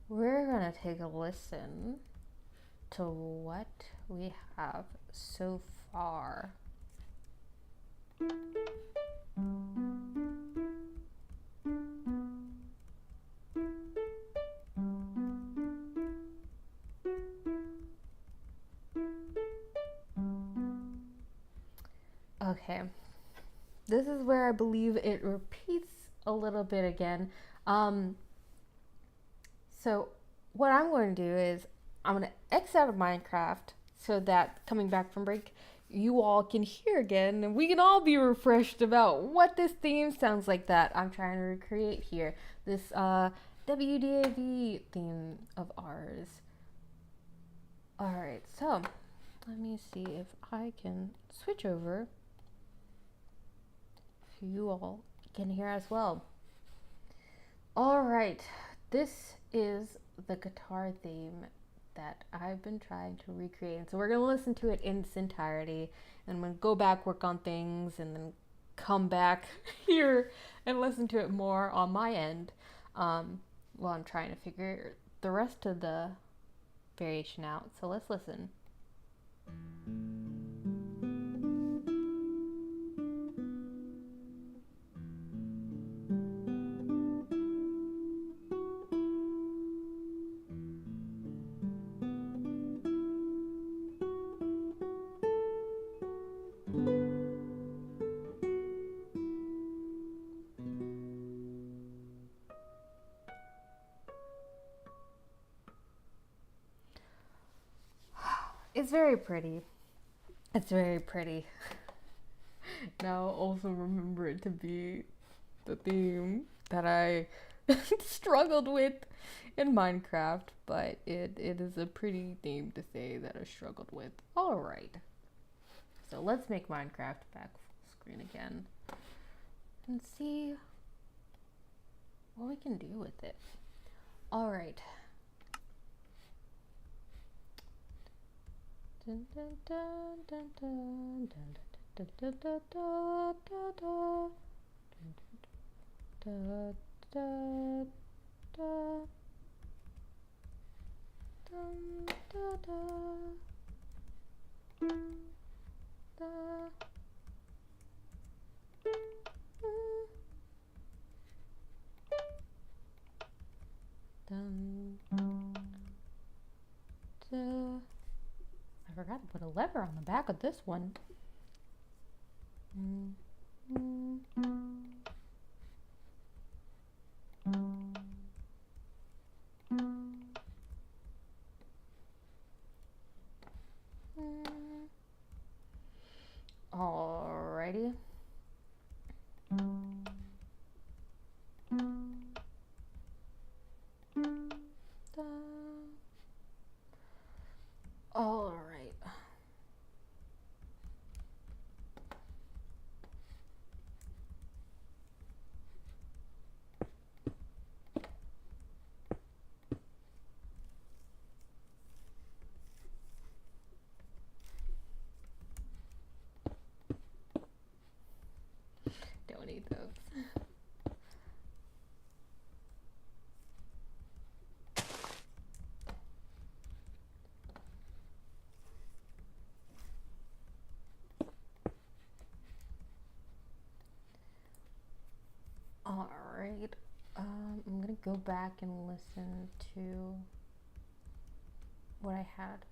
We're gonna take a listen to what we have so far. Okay, this is where I believe it repeats a little bit again. So what I'm going to do is I'm going to X out of Minecraft so that coming back from break, you all can hear again and we can all be refreshed about what this theme sounds like that I'm trying to recreate here. This WDAV theme of ours. Alright, so let me see if I can switch over so you all can hear as well. Alright, this is the guitar theme that I've been trying to recreate. So we're going to listen to it in its entirety, and I'm going to go back, work on things, and then come back here and listen to it more on my end while I'm trying to figure the rest of the variation out. So let's listen. It's very pretty. It's very pretty. Now also remember it to be the theme that I struggled with in Minecraft, but it is a pretty theme to say that I struggled with. Alright. So let's make Minecraft back full screen again and see what we can do with it. Alright. Dun, dun, dun, dun, dun, dun, dun, dun, dun, dun, dun, dun. Da, da, da, dum, da, da, da, dum, da. I forgot to put a lever on the back of this one. Alrighty. All right. Don't need those. All right. I'm gonna go back and listen to what I had.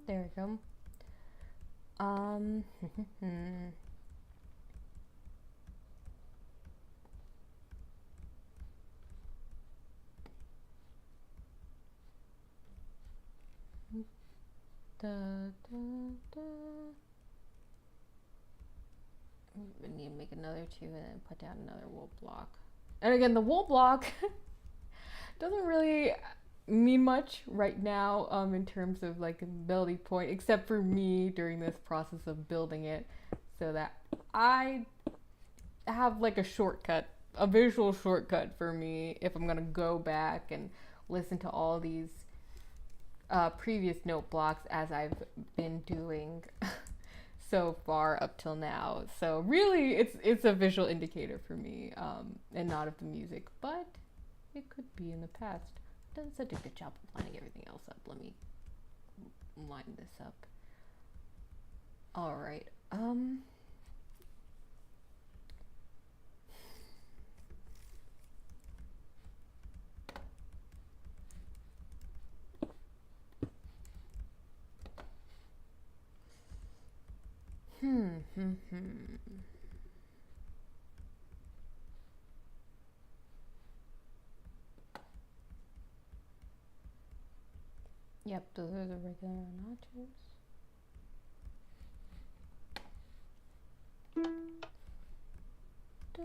There we go. Da, da, da. We need to make another two and then put down another wool block. And again, the wool block doesn't really mean much right now in terms of like a ability point, except for me during this process of building it, so that I have like a shortcut, a visual shortcut for me if I'm gonna go back and listen to all these previous note blocks as I've been doing so far up till now. So really it's a visual indicator for me, and not of the music, but it could be in the past. I've done such a good job of lining everything else up. Let me line this up. All right. Yep, those are the regular notches. Da.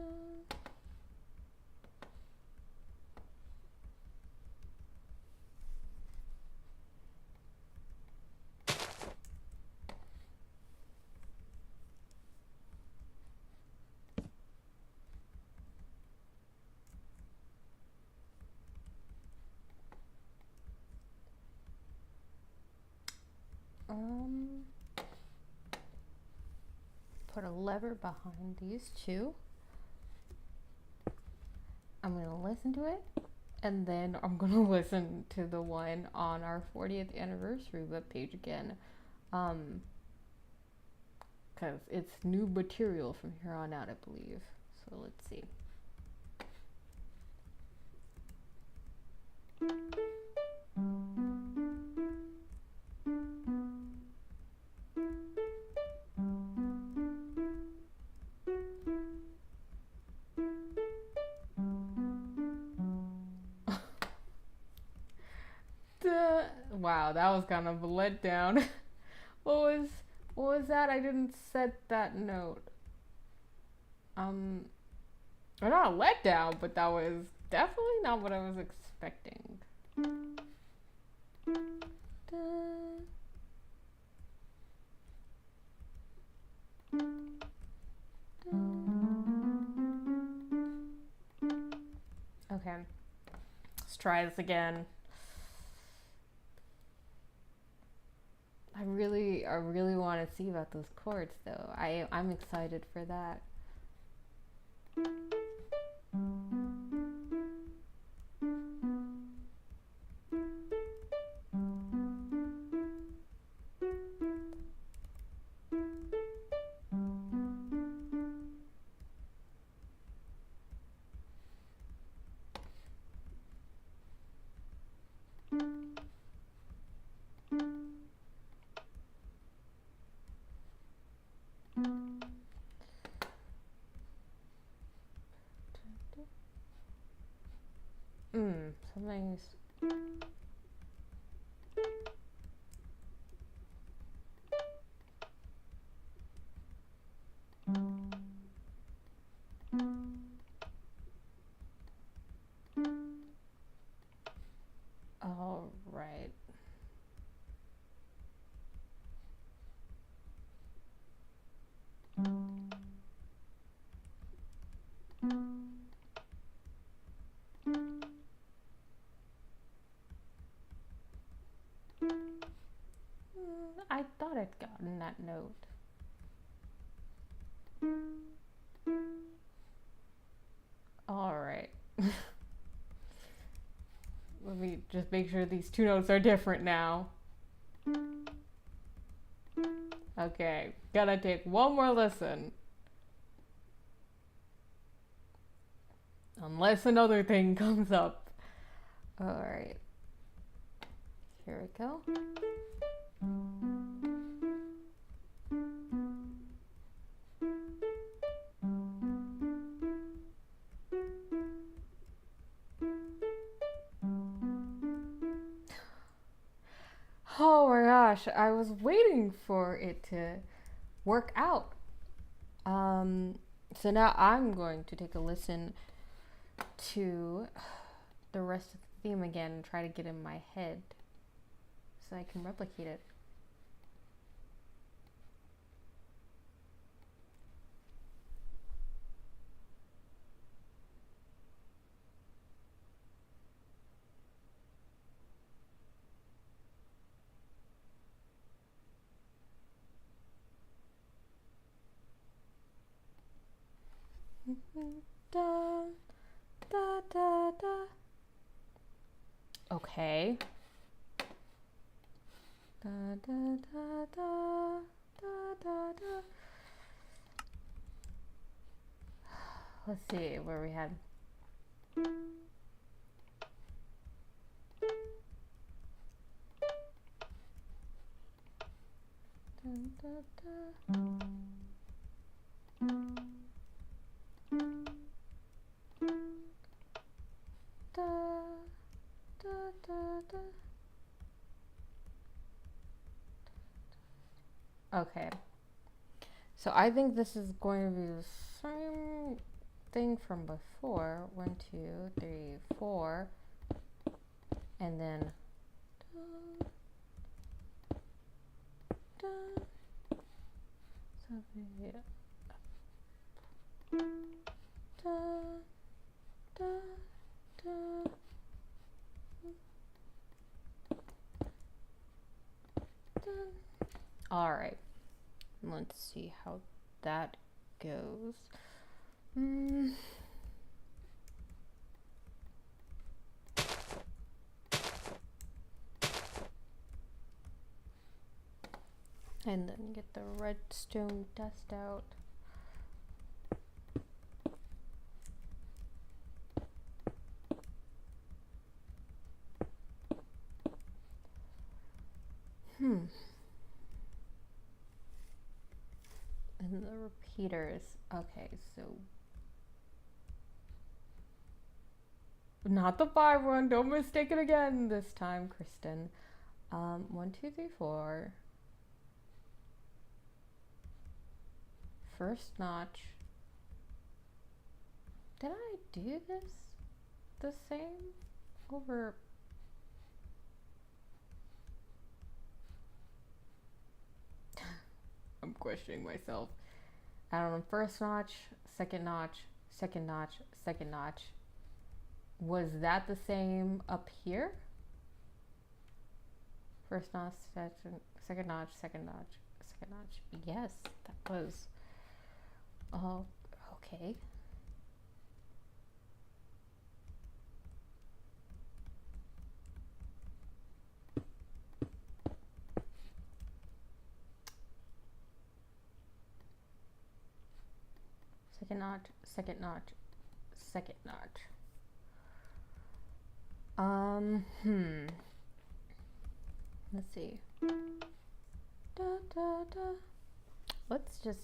Put a lever behind these two. I'm gonna listen to it, and then I'm gonna listen to the one on our 40th anniversary webpage again, because it's new material from here on out, I believe. So let's see. Wow, that was kind of a letdown. What was that? I didn't set that note. Not a letdown, but that was definitely not what I was expecting. Okay, let's try this again. I really want to see about those chords, though. I'm excited for that. Something's... All right. I thought I'd gotten that note. All right. Let me just make sure these two notes are different now. Okay, gotta take one more listen. Unless another thing comes up. All right. Here we go. Oh my gosh, I was waiting for it to work out. So now I'm going to take a listen to the rest of the theme again and try to get in my head so I can replicate it. Da, da, da, da. Okay. Da, da, da, da, da, da, da. Let's see where we had. Dun, da, da. Da, da, da, da. Okay. So I think this is going to be the same thing from before. 1, 2, 3, 4. And then da, da. So yeah. Da, da, da. Da. All right, let's see how that goes. And then get the redstone dust out. And the repeaters. Okay, so not the 5 one. Don't mistake it again this time, Kristen. 1, 2, 3, 4. First notch. Did I do this the same over? I'm questioning myself. I don't know. First notch, second notch, second notch, second notch. Was that the same up here? First notch, second notch, second notch, second notch. Yes, that was. Oh, okay. Second notch, second notch, second notch. Let's see. Da, da, da. Let's just.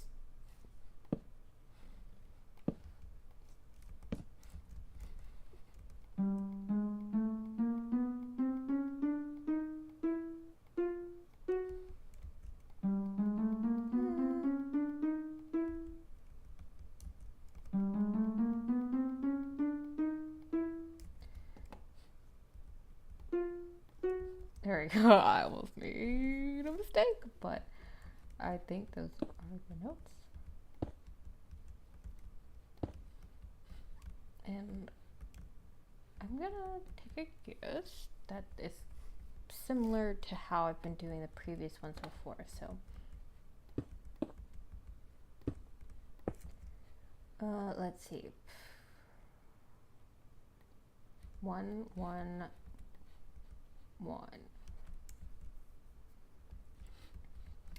There we go. I almost made a mistake, but I think those are the notes. And I'm gonna take a guess that is similar to how I've been doing the previous ones before. So let's see. 1, 1, 1.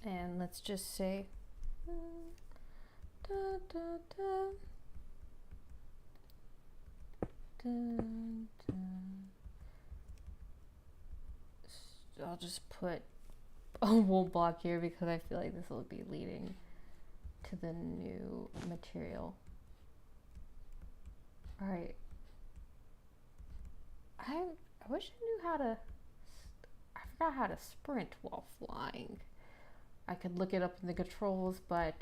And let's just say da, da, da, da, da. I'll just put a wool block here because I feel like this will be leading to the new material. All right. I wish I knew how to. I forgot how to sprint while flying. I could look it up in the controls, but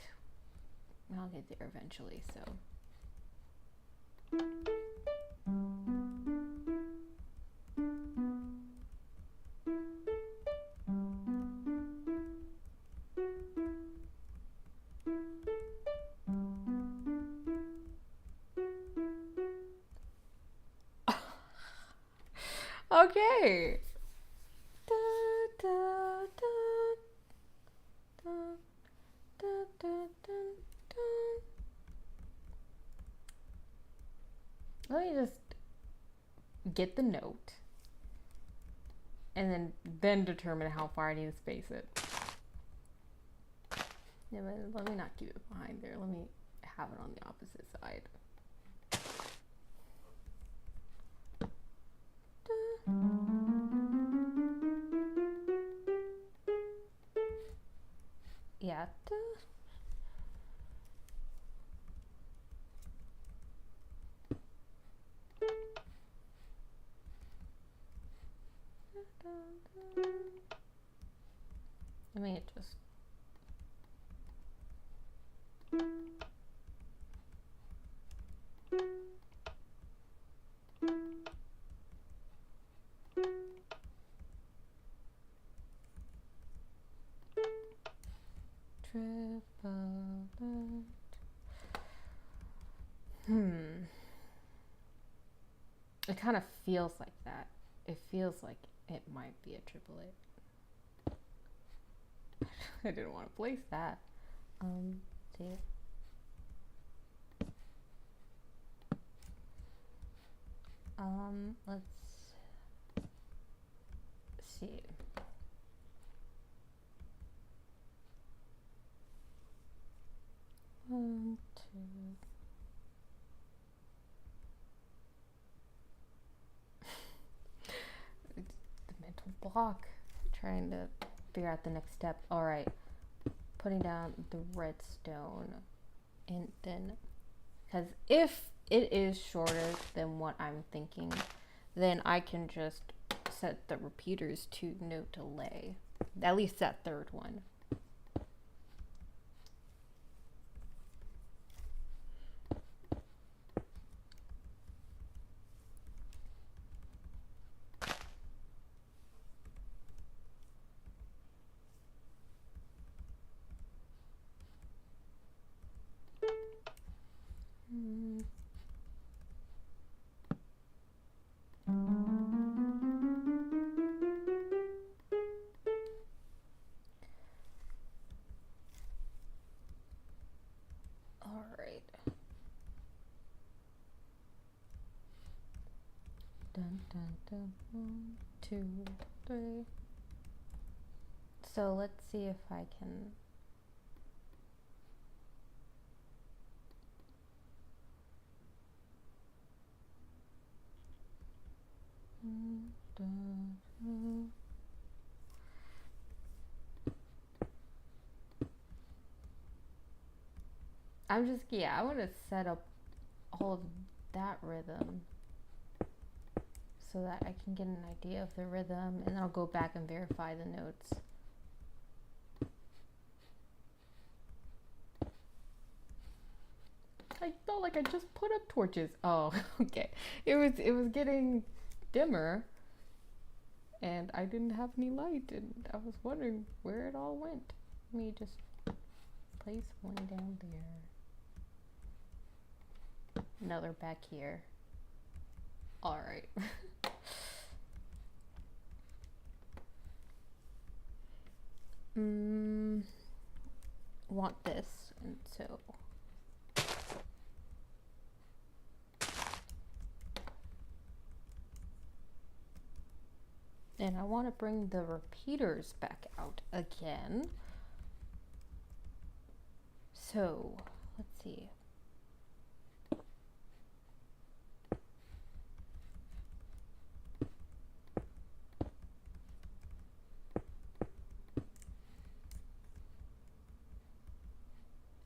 I'll get there eventually, so. Okay. Da, da, da, da, da, da, da, da. Let me just get the note and then determine how far I need to space it. Yeah, but let me not keep it behind there. Let me have it on the opposite side. Yeah. Let me just. It kind of feels like that. It feels like it might be a triple eight. I didn't want to place that. See. Let's see. One, two. The mental block. Trying to figure out the next step. All right. putting down the redstone, and then, because if it is shorter than what I'm thinking, then I can just set the repeaters to no delay, at least that third one. Dun, dun, dun. 1, 2, 3. So let's see if I can. I'm just, I want to set up all of that rhythm so that I can get an idea of the rhythm, and then I'll go back and verify the notes. I felt like I just put up torches. Oh, okay. It was getting dimmer, and I didn't have any light, and I was wondering where it all went. Let me just place one down there. Another back here. All right. Want this, and so and I want to bring the repeaters back out again. So let's see.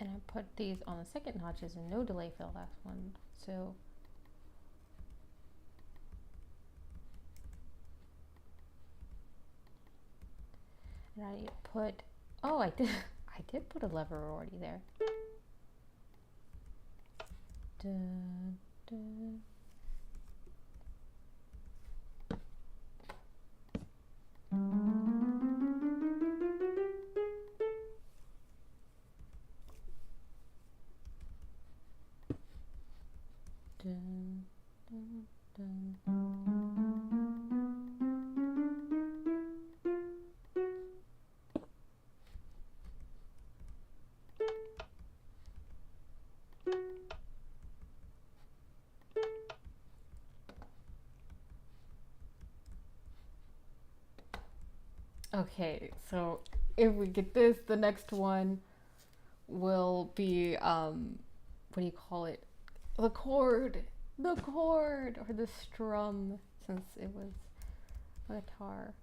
And I put these on the second notches and no delay for the last one. So and I put, oh, I did put a lever already there. Dun, dun. Dun, dun, dun. Okay, so if we get this, the next one will be what do you call it? The chord, or the strum, since it was a guitar.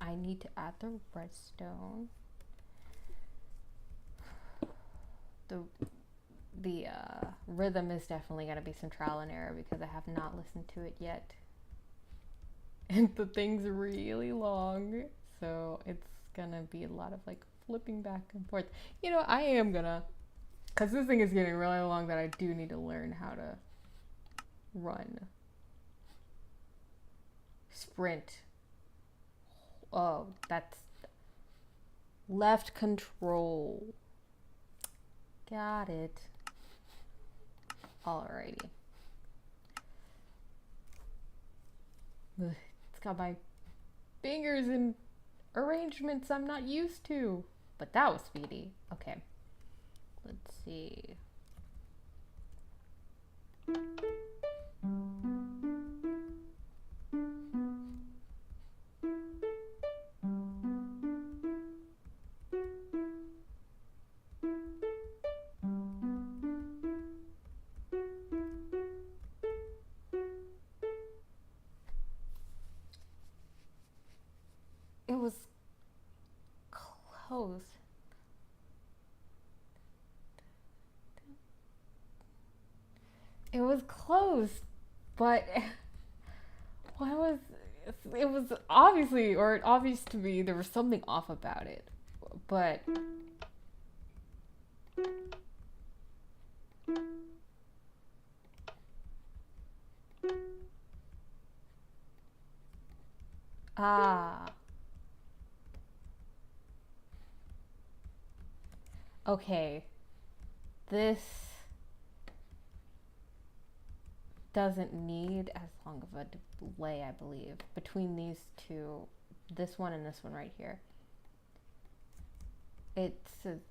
I need to add the redstone. The rhythm is definitely gonna be some trial and error because I have not listened to it yet. And the thing's really long, so it's gonna be a lot of like flipping back and forth. You know, I am gonna, because this thing is getting really long, that I do need to learn how to run. Sprint. Oh, that's left control. Got it. Alrighty. It's got my fingers in arrangements I'm not used to. But that was speedy. Okay. Let's see. It was close. It was close, but why was it was obviously, or obvious to me, there was something off about it. But ah, okay. This doesn't need as long of a delay, I believe, between these two, this one and this one right here. It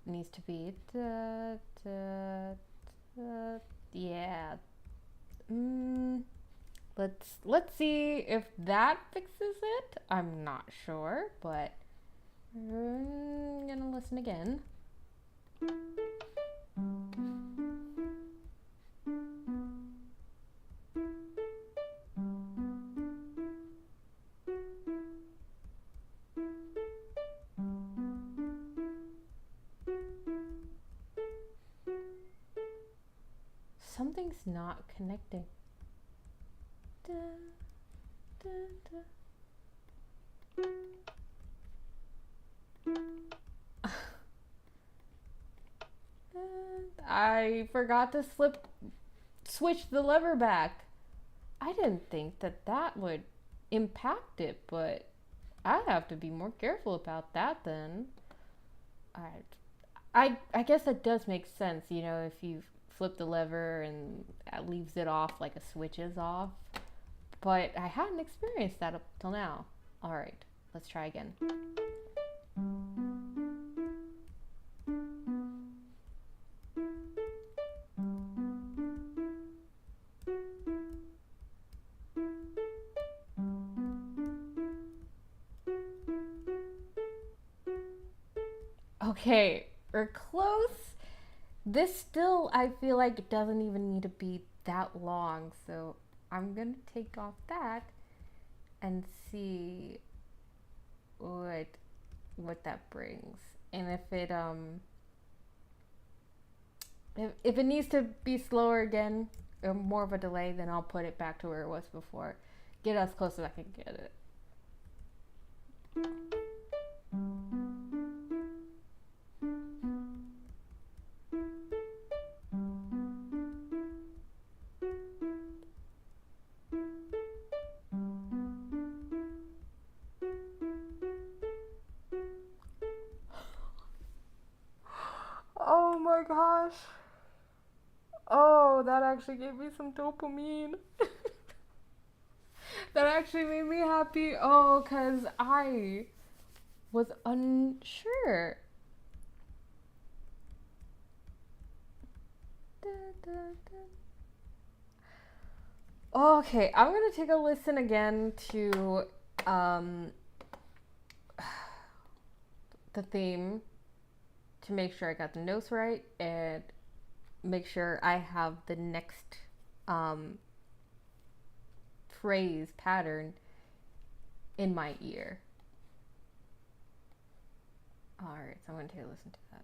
needs to be yeah. Let's see if that fixes it. I'm not sure, but I'm gonna listen again. Something's not connecting. Da, da, da. I forgot to switch the lever back. I didn't think that would impact it, but I have to be more careful about that then. I guess that does make sense, you know, if you flip the lever and that leaves it off like a switch is off. But I hadn't experienced that up till now. Alright, let's try again. Okay, we're close. This still, I feel like it doesn't even need to be that long, so I'm gonna take off that and see what that brings. And if it needs to be slower again, or more of a delay, then I'll put it back to where it was before. Get as close as I can get it. Oh my gosh. Oh, that actually gave me some dopamine. That actually made me happy. Oh, because I was unsure. Okay, I'm gonna take a listen again to the theme to make sure I got the notes right and make sure I have the next phrase pattern in my ear. Alright, so I'm gonna take a listen to that.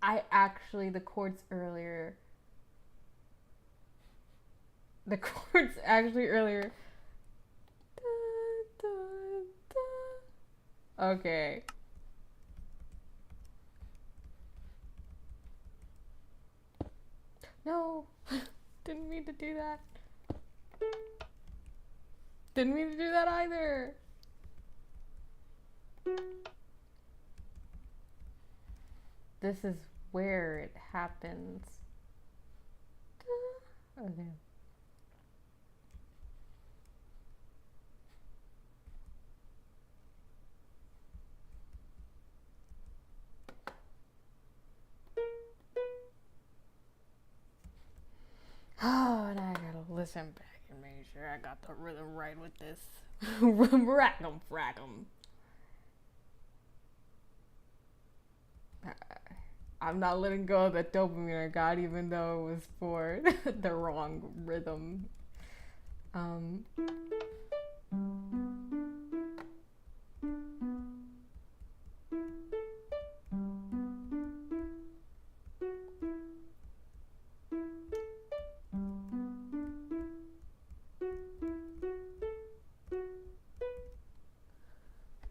I actually the chords earlier. The chords actually earlier. Okay. No. Didn't mean to do that. Didn't mean to do that either. This is where it happens. Okay. Oh, and I gotta listen back checking, making sure I got the rhythm right with this. Rack'em, frack'em. I'm not letting go of the dopamine I got, even though it was for the wrong rhythm.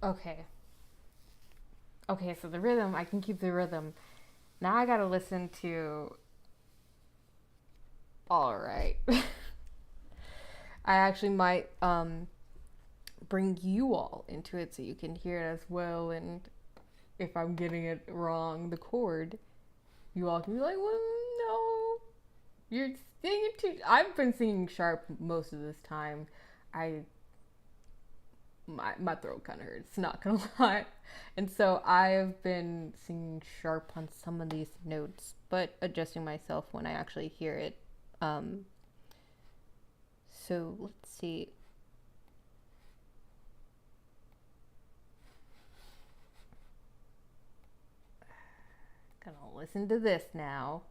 Okay. Okay, so the rhythm, I can keep the rhythm. Now I gotta listen to... Alright. I actually might bring you all into it so you can hear it as well, and if I'm getting it wrong, the chord, you all can be like, well, no, you're singing too... I've been singing sharp most of this time. My throat kind of hurts, not gonna lie. And so I've been singing sharp on some of these notes, but adjusting myself when I actually hear it. So let's see. Gonna listen to this now.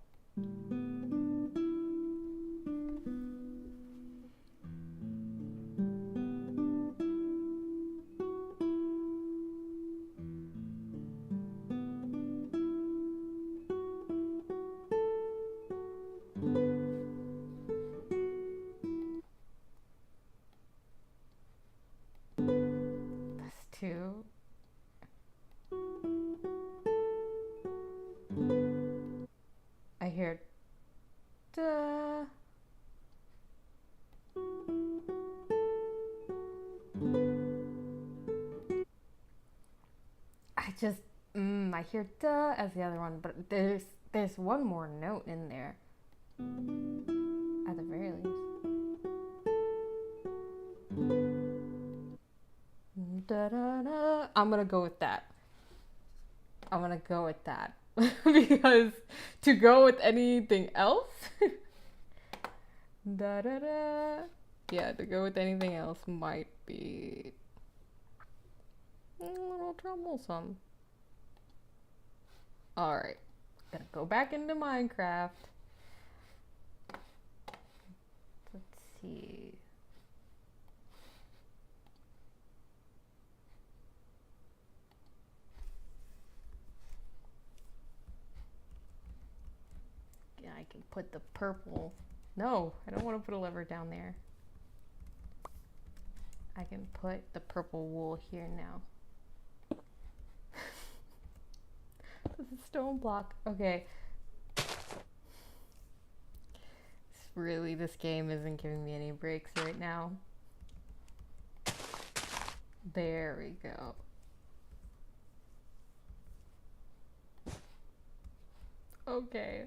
Two. I hear duh. I hear duh as the other one, but there's one more note in there at the very least. Da, da, da. I'm gonna go with that. Because to go with anything else, da, da, da. Yeah, to go with anything else might be a little troublesome. Alright, gonna go back into Minecraft. Let's see. I can put the purple. No, I don't want to put a lever down there. I can put the purple wool here now. This is a stone block. Okay. Really, this game isn't giving me any breaks right now. There we go. Okay.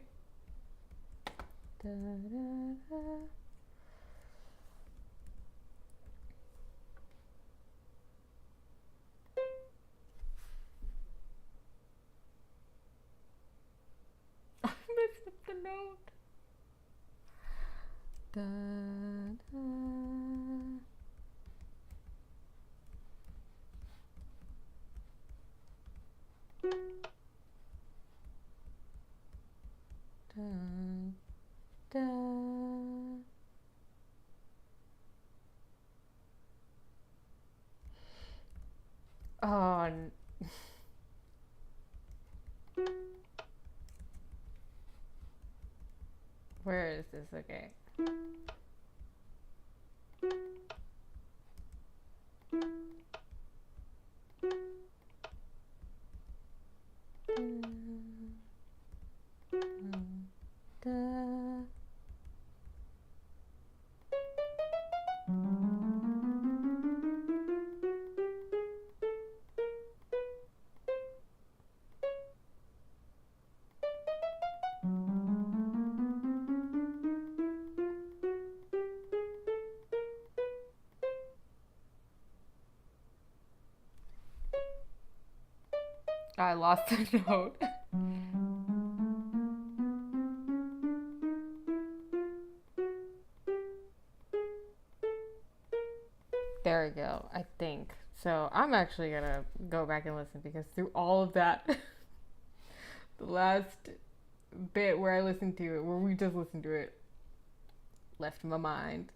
Da, da, da. I messed up the note. Da, da. Da, da. Oh, where is this? Okay. I lost the note. There we go, I think. So I'm actually gonna go back and listen because through all of that, the last bit where I listened to it, where we just listened to it, left my mind.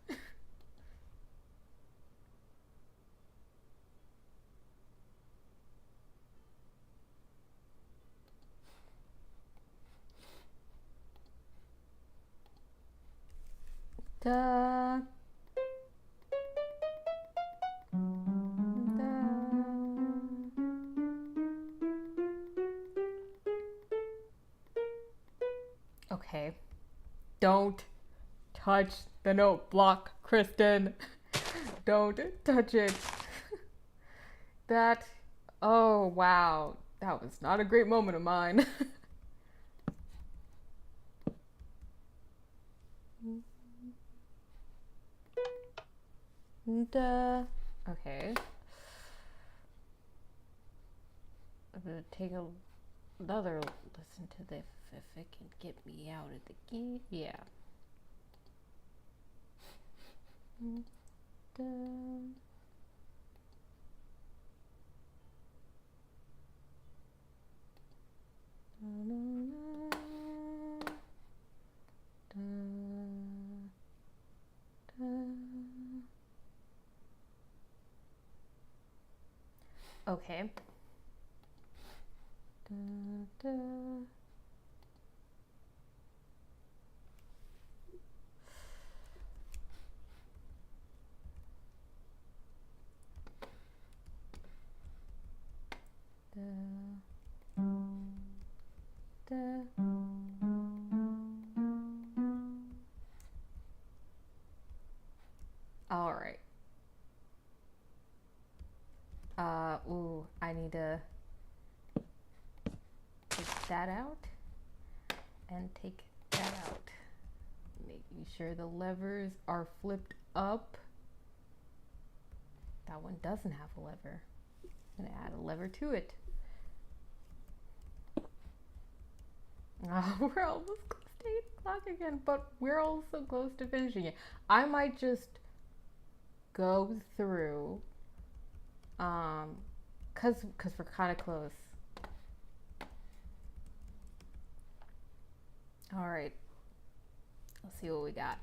Da, da. Okay. Don't touch the note block, Kristen. Don't touch it. That, oh wow. That was not a great moment of mine. Okay. I'm gonna take another listen to this if it can get me out of the game. Yeah. Okay. All right. Ooh, I need to take that out and take that out. Making sure the levers are flipped up. That one doesn't have a lever. I'm gonna add a lever to it. We're almost close to 8 o'clock again, but we're also close to finishing it. I might just go through, cause we're kind of close. All right, let's see what we got.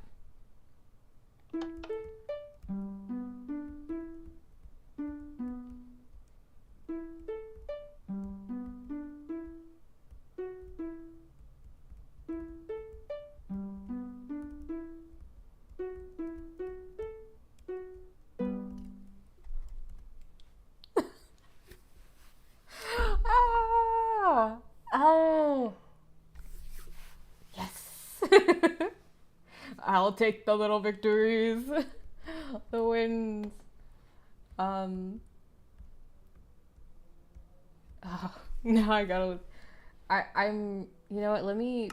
Oh, yes. I'll take the little victories, the wins. Oh, now I gotta. I'm. You know what? Let me.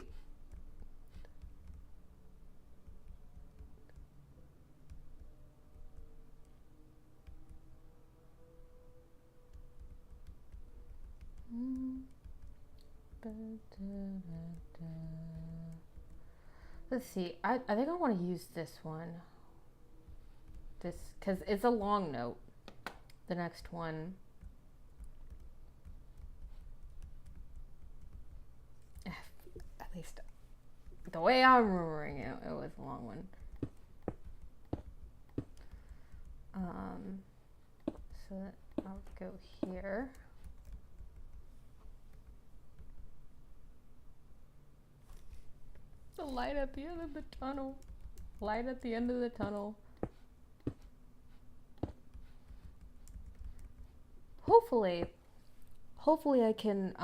Let's see. I think I want to use this one. This, because it's a long note. The next one. At least the way I'm remembering it, it was a long one. So I'll go here. The light at the end of the tunnel. Light at the end of the tunnel. Hopefully I can,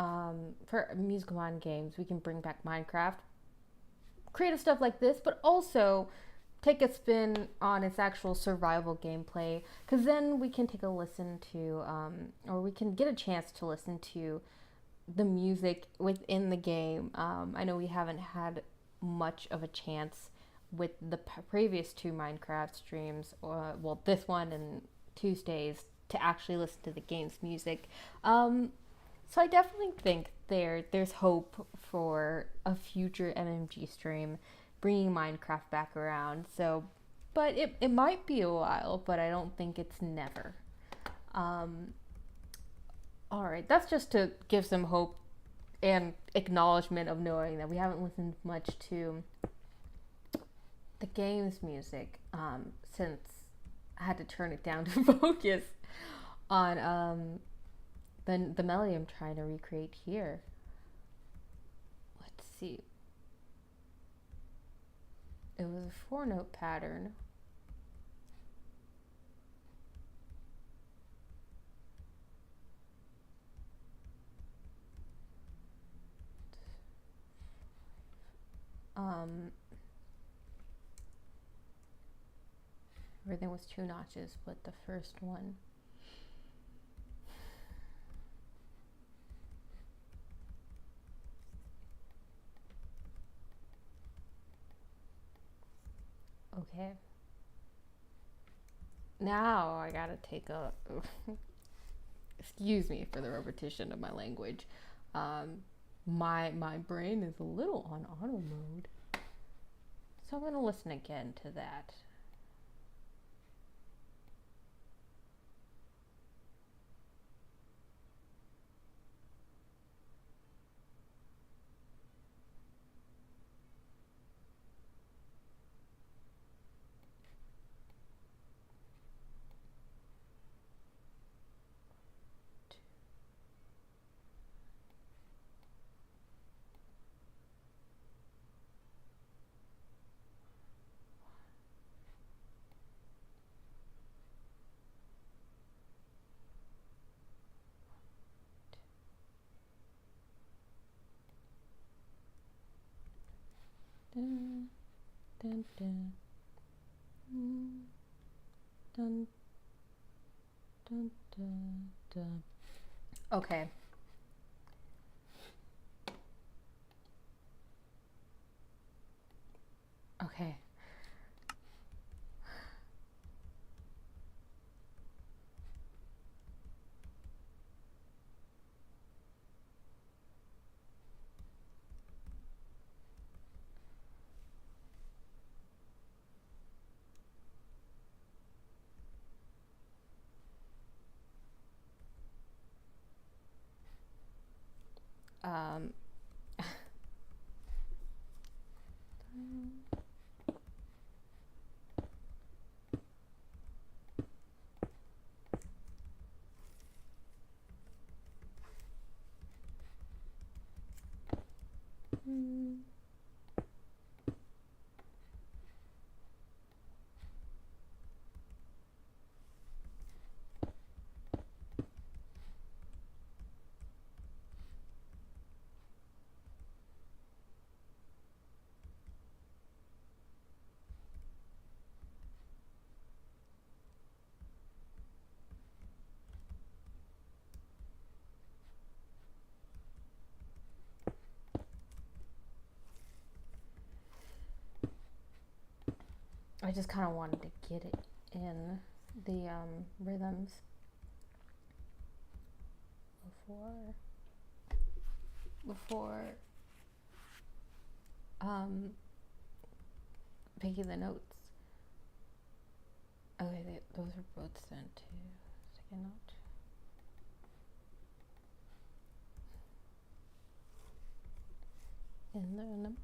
for Musical Mind Games, we can bring back Minecraft. Creative stuff like this, but also take a spin on its actual survival gameplay. Because then we can take a listen to, or we can get a chance to listen to the music within the game. I know we haven't had much of a chance with the previous 2 Minecraft streams, well, this one and Tuesdays, to actually listen to the game's music. So I definitely think there's hope for a future MMG stream bringing Minecraft back around. So but it might be a while, but I don't think it's never. Um, all right, that's just to give some hope and acknowledgement of knowing that we haven't listened much to the game's music since I had to turn it down to focus on the melody I'm trying to recreate here. Let's see. It was a 4-note pattern. Everything was 2 notches, but the first one. Okay. Now I gotta take a. Excuse me for the repetition of my language. My brain is a little on auto mode, so I'm gonna listen again to that. Dun, dun, dun. Dun, dun, dun, dun. Okay. Okay. Um, I just kind of wanted to get it in the rhythms before picking the notes. Okay, those are both sent to second note. And then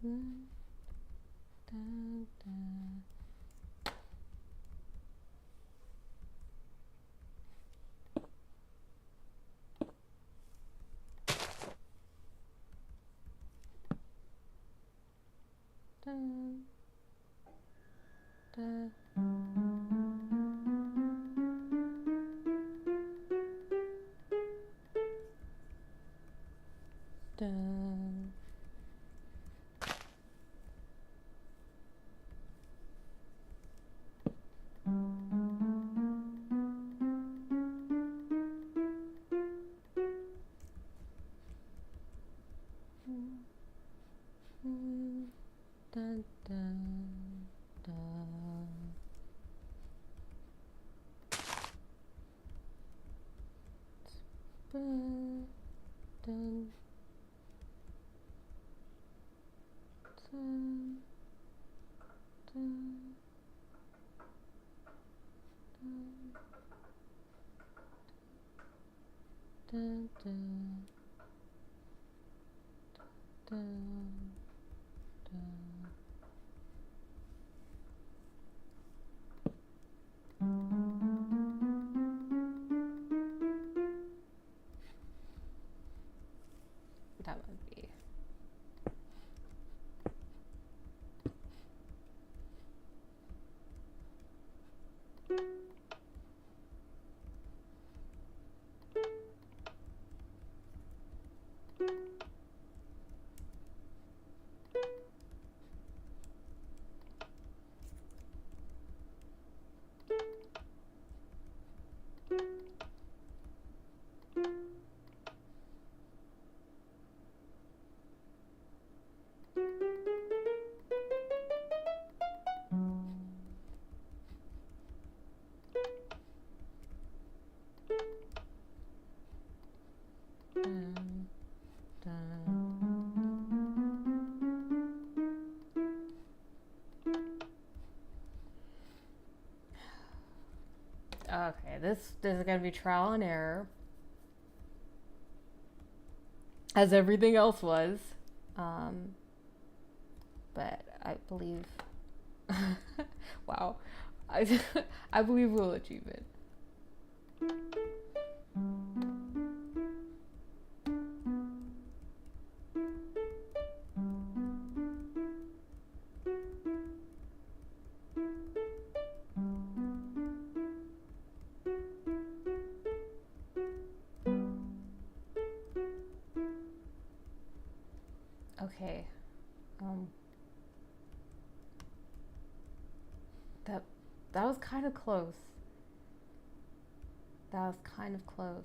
dun, dun. Dun, dun. Dun. Dun, Okay, this is gonna be trial and error, as everything else was. But I believe, wow, I, I believe we'll achieve it. Okay, that was kind of close. That was kind of close.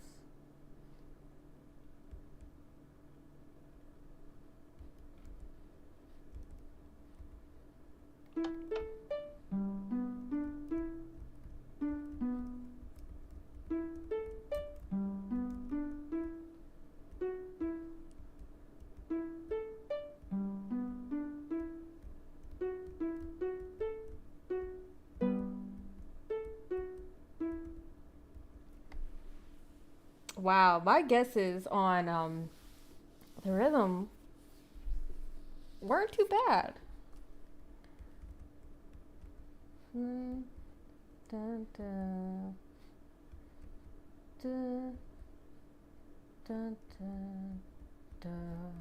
Wow, my guesses on the rhythm weren't too bad. Dun, dun, dun, dun, dun, dun.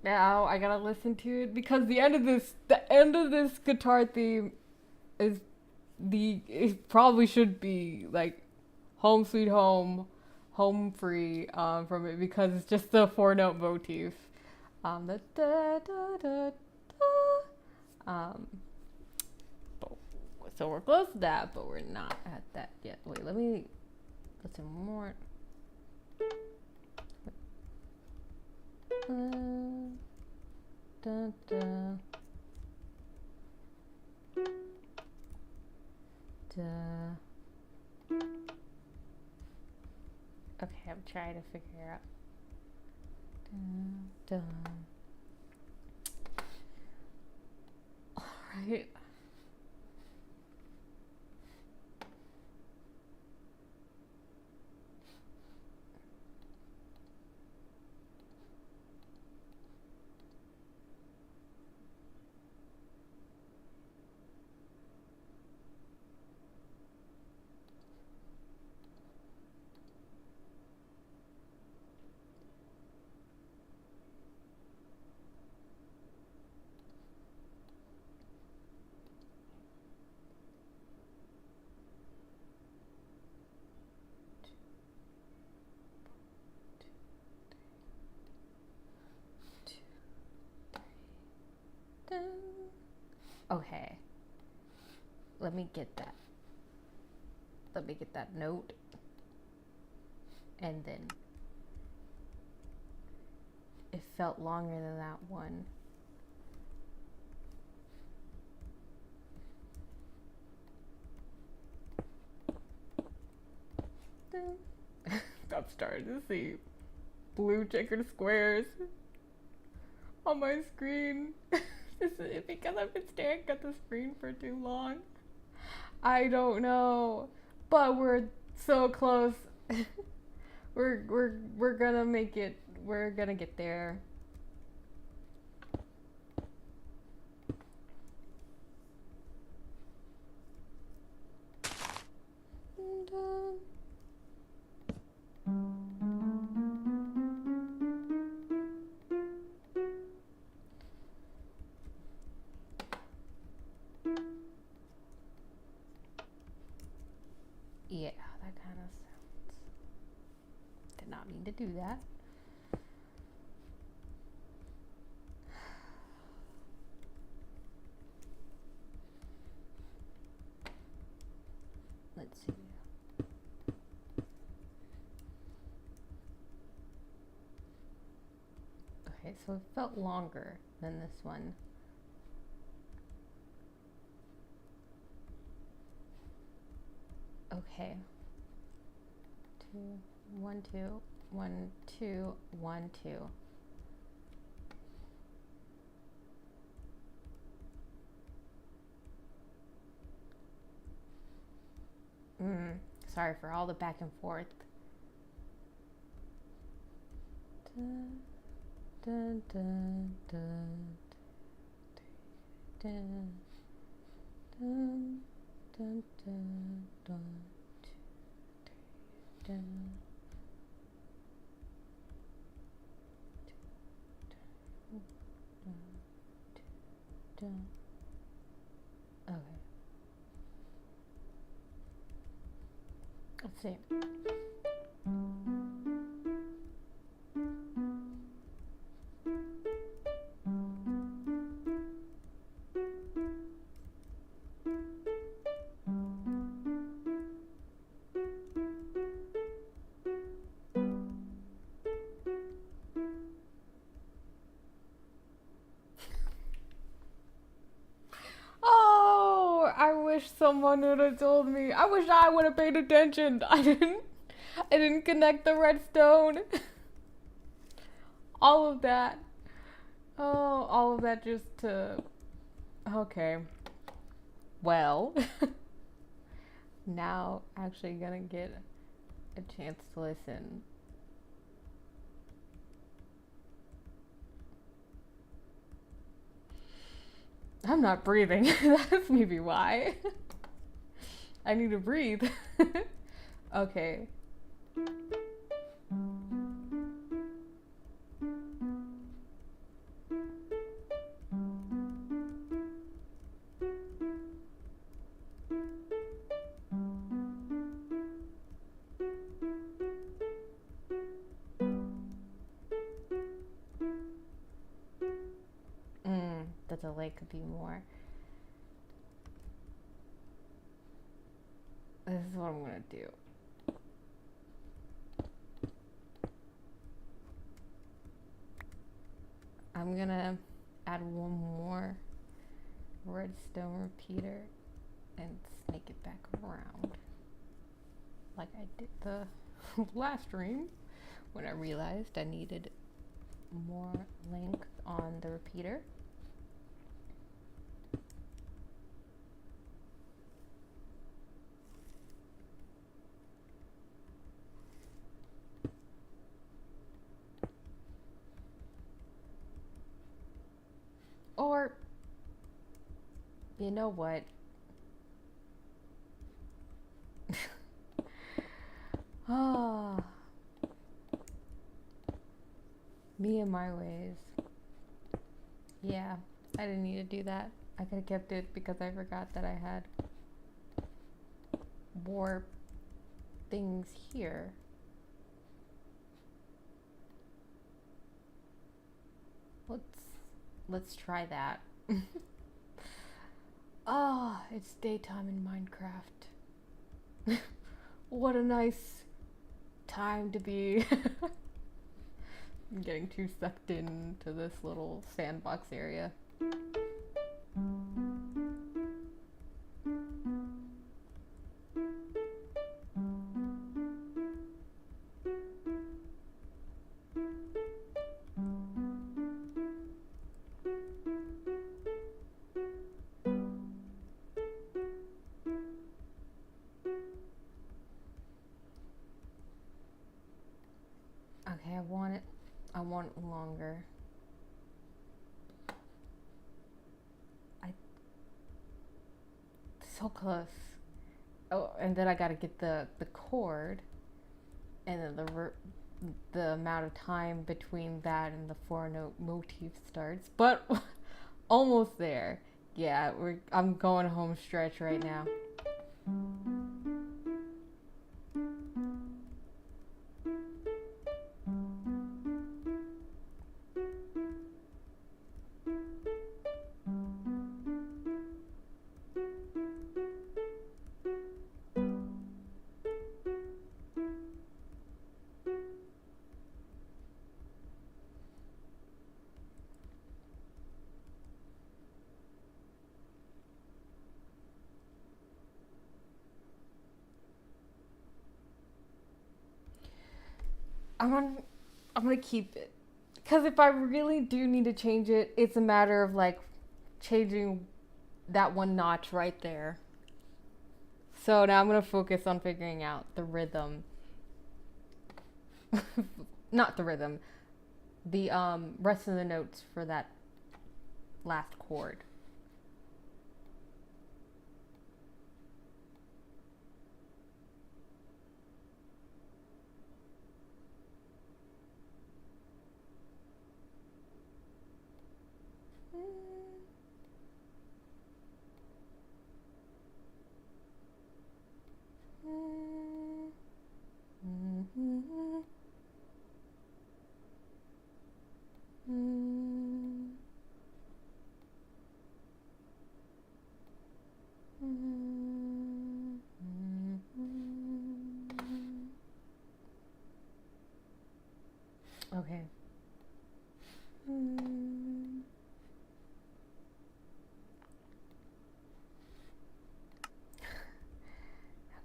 Now I gotta listen to it because the end of this guitar theme is it probably should be like Home Sweet Home, Home Free from it, because it's just the 4-note motif. The da da da da. So we're close to that, but we're not at that yet. Wait, let me listen more. Da, da. Okay, I'm trying to figure out. All right. Okay. Let me get that. Let me get that note. And then it felt longer than that one. I'm starting to see blue checkered squares on my screen. Is it because I've been staring at the screen for too long? I don't know, but we're so close. we're gonna make it. We're gonna get there. Yeah, that kind of sounds. Did not mean to do that. Let's see. Okay, so it felt longer than this one. Okay. 2, 1, 2, 1, 2, 1, 2. Sorry for all the back and forth. Dun, dun, dun, dun, dun, dun, dun, dun, dun, dun. Okay. Let's see. Oh, I wish someone would have told me. I wish I would have paid attention. I didn't connect the redstone. All of that. Oh, all of that just to... Okay. Well. Now actually gonna get a chance to listen. I'm not breathing. That's maybe why. I need to breathe. Okay. The delay could be more. This is what I'm gonna do. I'm gonna add one more redstone repeater and snake it back around like I did the last stream when I realized I needed more length on the repeater. Or, you know what? Ah, me and my ways. Yeah, I didn't need to do that. I could have kept it because I forgot that I had more things here. Let's try that. Ah, it's daytime in Minecraft. What a nice time to be. I'm getting too sucked into this little sandbox area. Okay, I want it longer. So close. Oh, and then I gotta get the cord, and then the amount of time between that and the 4-note motif starts. But almost there. Yeah, I'm going home stretch right now. I'm gonna keep it, because if I really do need to change it, it's a matter of like changing that one notch right there. So now I'm gonna focus on figuring out the rhythm. Not the rhythm. The rest of the notes for that last chord. Okay. Now,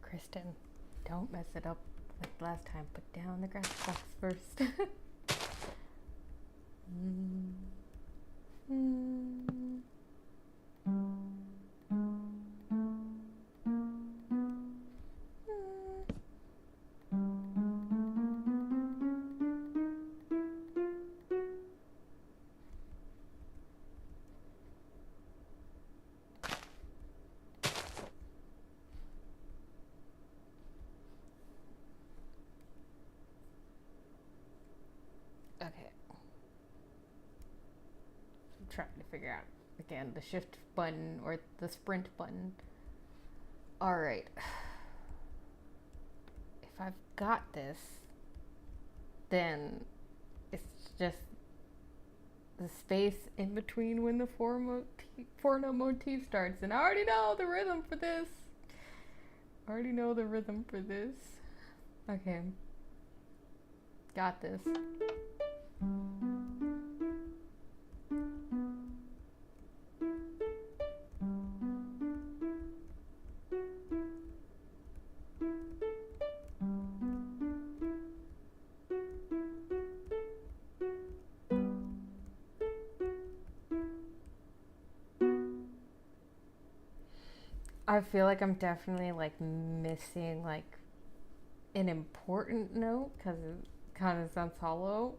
Kristen, don't mess it up like last time. Put down the grass box first. Okay. I'm trying to figure out again the shift button or the sprint button. All right. If I've got this, then it's just the space in between when the four note motif starts, and I already know the rhythm for this. Okay. Got this. I feel like I'm definitely like missing like an important note because it kind of sounds hollow.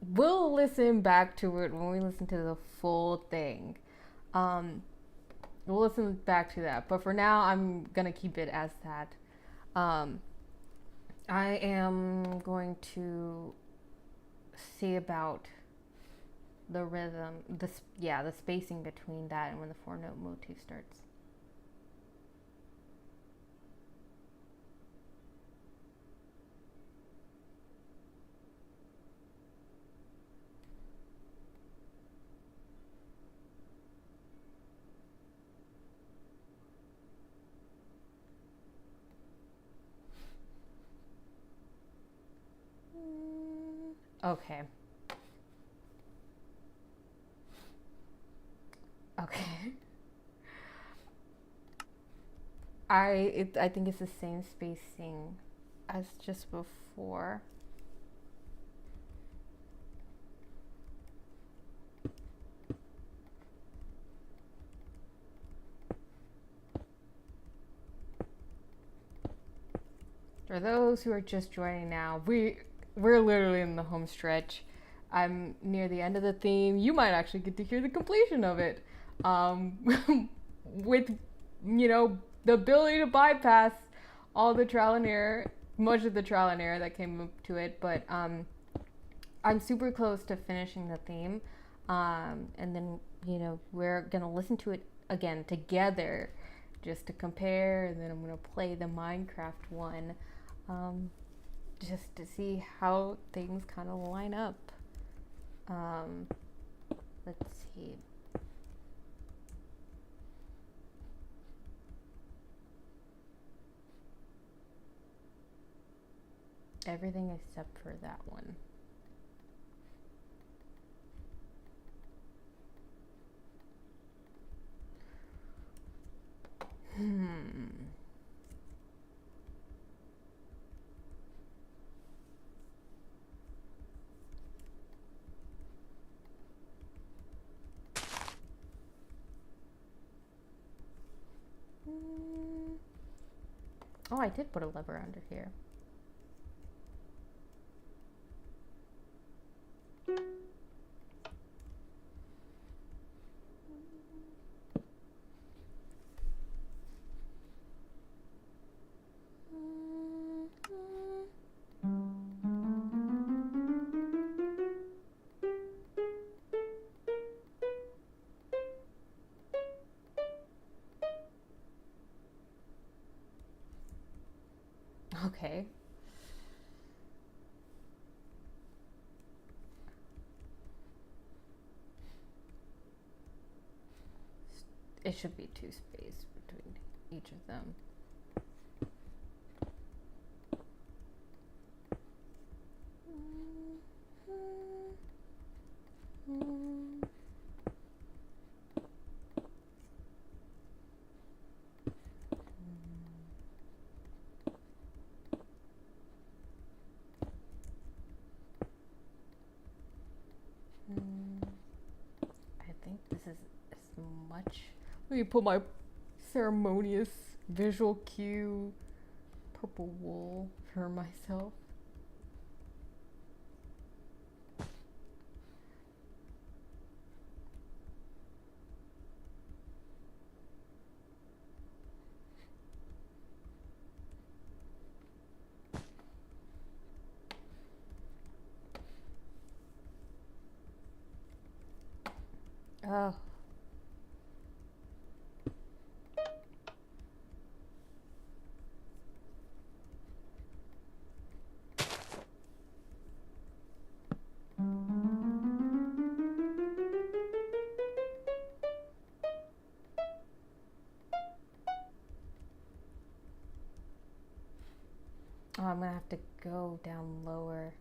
We'll listen back to it when we listen to the full thing. We'll listen back to that, but for now I'm gonna keep it as that. I am going to see about the rhythm, the spacing between that and when the four note motif starts. Okay. Okay. I think it's the same spacing as just before. For those who are just joining now, we're literally in the home stretch. I'm near the end of the theme. You might actually get to hear the completion of it. With, the ability to bypass all the trial and error, much of the trial and error that came up to it. But I'm super close to finishing the theme. And then, we're going to listen to it again together just to compare. And then I'm going to play the Minecraft one just to see how things kind of line up. Let's see. Everything except for that one. I did put a lever under here. Okay. It should be 2 spaces between each of them. I think this is as much. Let me put my ceremonious visual cue purple wool for myself. Oh. Oh, I'm gonna have to go down lower.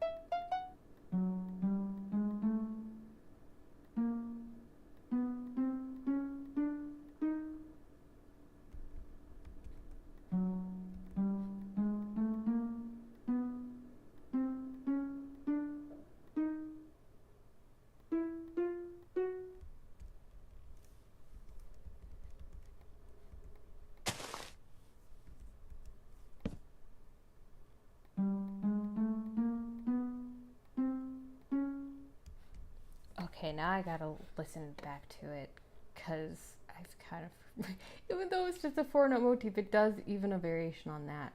Okay, now I gotta listen back to it, because I've kind of, even though it's just a 4-note motif, it does even a variation on that.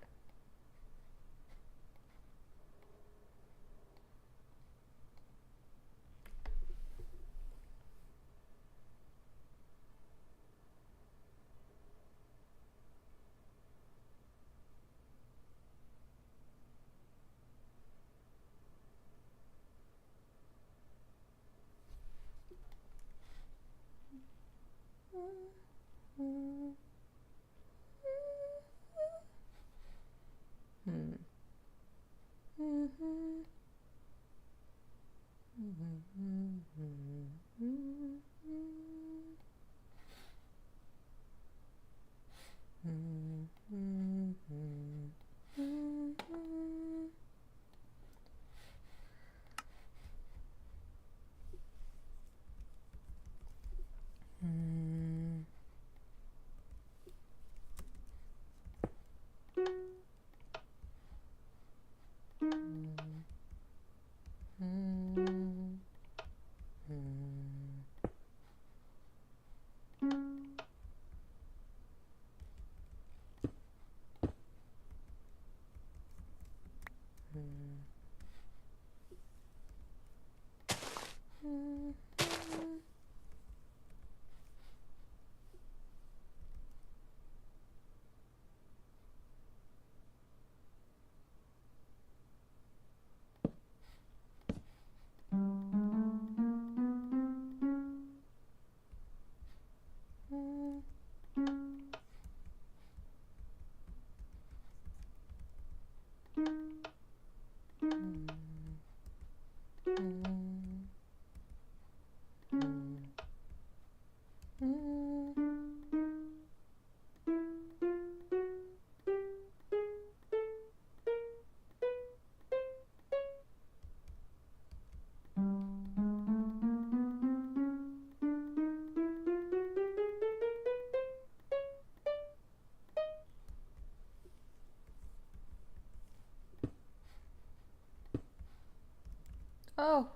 Oh.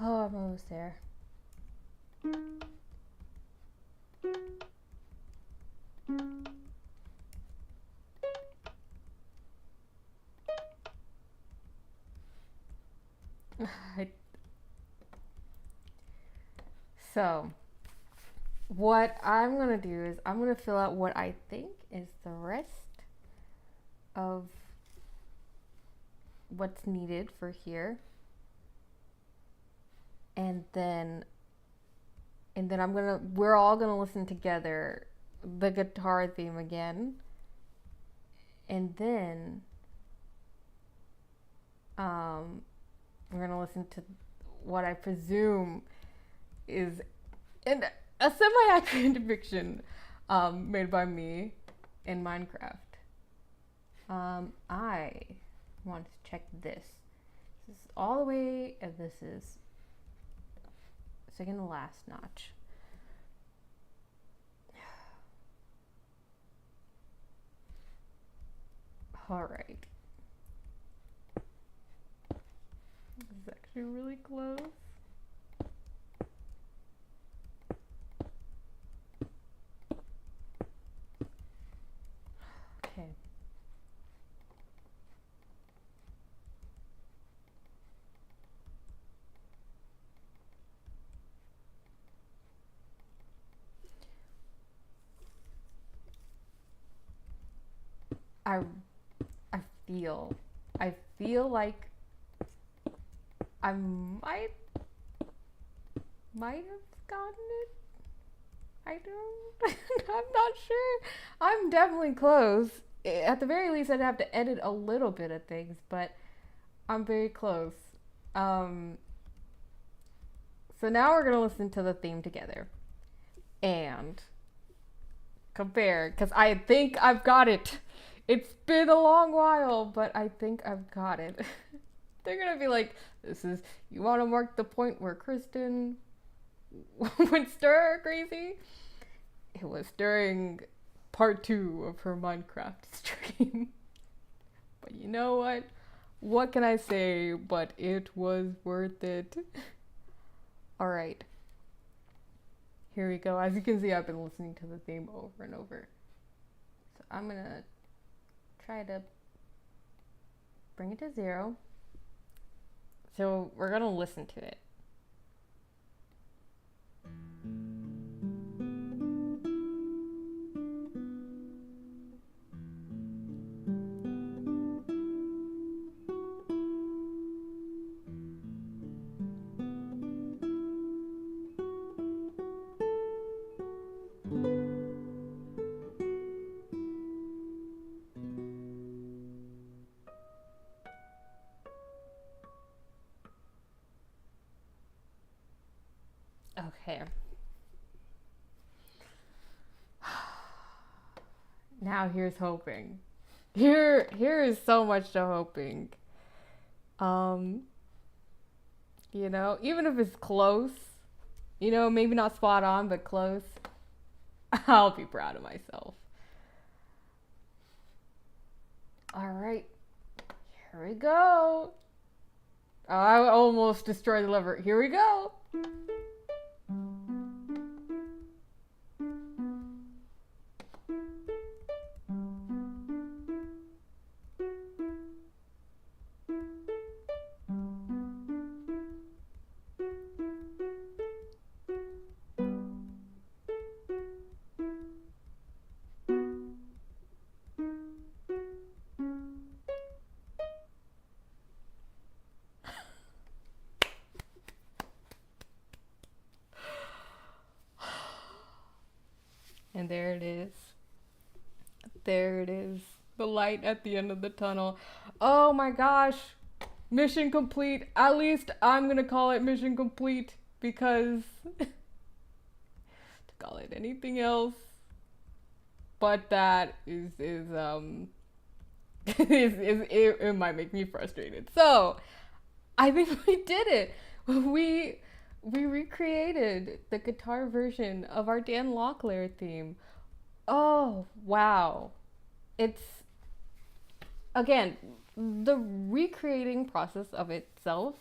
Oh, I'm almost there. So, what I'm going to do is I'm going to fill out what I think is the rest of what's needed for here. And then we're all going to listen together the guitar theme again. And then we're going to listen to what I presume is a semi-accurate depiction made by me in Minecraft. I want to check this. This is all the way, and this is second to last notch. All right. This is actually really close. Okay. I feel like I might have gotten it. I don't. I'm not sure. I'm definitely close. At the very least, I'd have to edit a little bit of things, but I'm very close. So now we're gonna listen to the theme together and compare, because I think I've got it. It's been a long while, but I think I've got it. They're gonna be like, this is, you want to mark the point where Kristen went stir crazy? It was during part 2 of her Minecraft stream. But you know what? What can I say? But it was worth it. Alright. Here we go. As you can see, I've been listening to the theme over and over. So I'm gonna try to bring it to 0. So we're gonna listen to it. Okay. Now here's hoping. Here is so much to hoping. You know, even if it's close, you know, maybe not spot on, but close, I'll be proud of myself. All right, here we go. I almost destroyed the lever. Here we go. And there it is. There it is. The light at the end of the tunnel. Oh my gosh. Mission complete. At least I'm gonna call it mission complete, because to call it anything else but that is it might make me frustrated. So I think we did it. We recreated the guitar version of our Dan Locklear theme. Oh, wow. It's, again, the recreating process of itself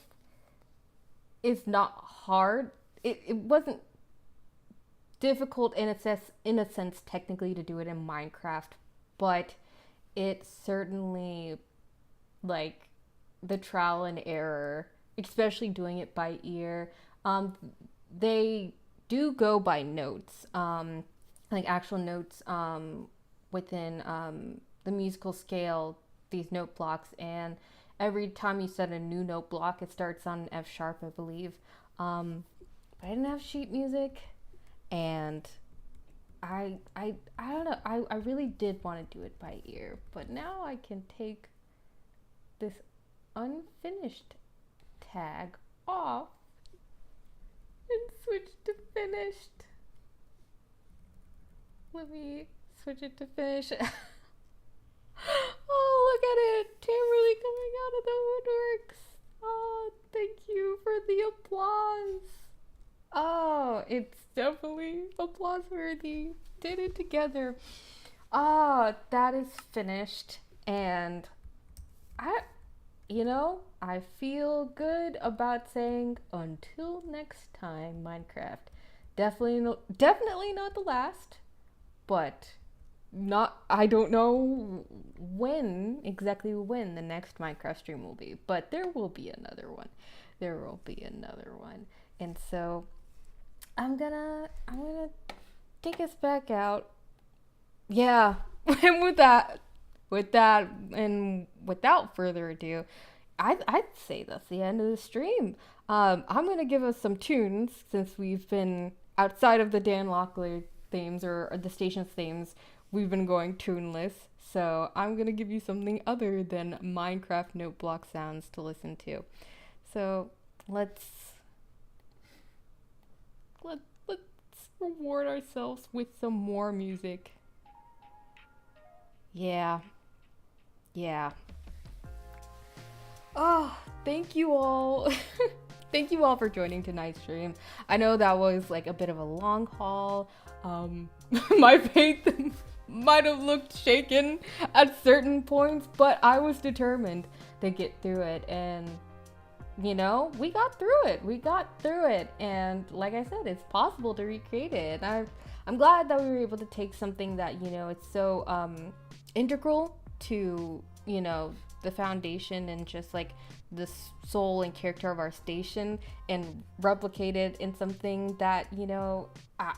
is not hard. It wasn't difficult in a sense technically to do it in Minecraft, but it certainly, like, the trial and error, especially doing it by ear. They do go by notes, like actual notes within the musical scale, these note blocks, and every time you set a new note block, it starts on F sharp, I believe. But I didn't have sheet music, and I don't know. I really did want to do it by ear, but now I can take this unfinished tag off and switch to finished. Let me switch it to finish. Oh, look at it! Tamberly coming out of the woodworks. Oh, thank you for the applause. Oh, it's definitely applause worthy. Did it together. Ah, that is finished, and I feel good about saying until next time, Minecraft. Definitely not the last, but I don't know exactly when the next Minecraft stream will be, but there will be another one. And so I'm gonna take us back out. Yeah. And and without further ado, I'd say that's the end of the stream. I'm gonna give us some tunes since we've been outside of the Dan Locklear themes or the station's themes. We've been going tuneless, so I'm gonna give you something other than Minecraft note block sounds to listen to. So let's reward ourselves with some more music. Yeah. Oh, thank you all. Thank you all for joining tonight's stream. I know that was like a bit of a long haul. My faith might have looked shaken at certain points, but I was determined to get through it, and we got through it. And like I said, it's possible to recreate it. I'm glad that we were able to take something that, it's so integral to, the foundation and just like the soul and character of our station, and replicate it in something that,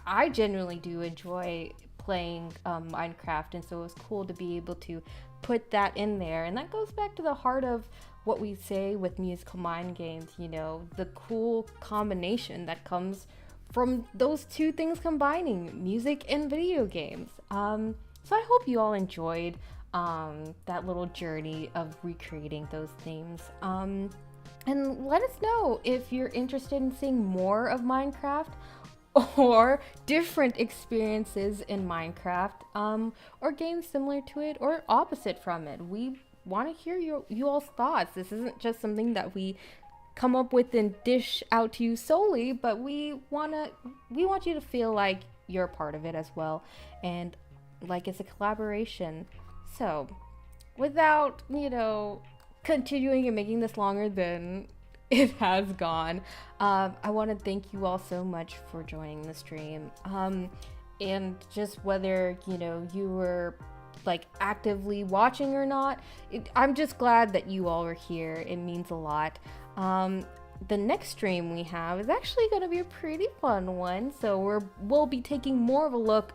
I genuinely do enjoy playing Minecraft. And so it was cool to be able to put that in there. And that goes back to the heart of what we say with musical mind games, the cool combination that comes from those two things combining, music and video games. So I hope you all enjoyed that little journey of recreating those themes. And let us know if you're interested in seeing more of Minecraft, or different experiences in Minecraft, or games similar to it or opposite from it. We want to hear you all's thoughts. This isn't just something that we come up with and dish out to you solely, but we want you to feel like you're a part of it as well, and like it's a collaboration. So without continuing and making this longer than it has gone, I want to thank you all so much for joining the stream, and just whether you were like actively watching or not, I'm just glad that you all are here. It means a lot. The next stream we have is actually going to be a pretty fun one, so we'll be taking more of a look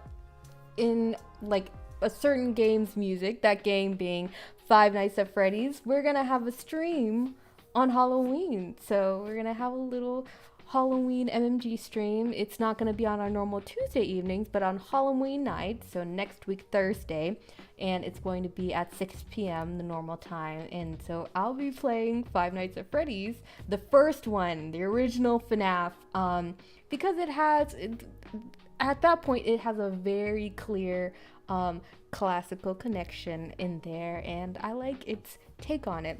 in like a certain game's music, that game being Five Nights at Freddy's. We're gonna have a stream on Halloween, so we're gonna have a little Halloween MMG stream. It's not gonna be on our normal Tuesday evenings, but on Halloween night, so next week Thursday, and it's going to be at 6 p.m. the normal time. And so I'll be playing Five Nights at Freddy's, the first one, the original FNAF, because at that point it has a very clear classical connection in there, and I like its take on it.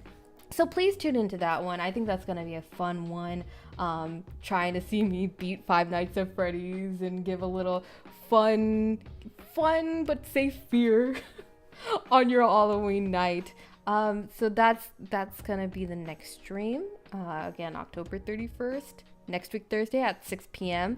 So please tune into that one. I think that's gonna be a fun one. Trying to see me beat Five Nights at Freddy's and give a little fun but safe fear on your Halloween night. So that's gonna be the next stream. Again, October 31st. Next week, Thursday at 6 p.m.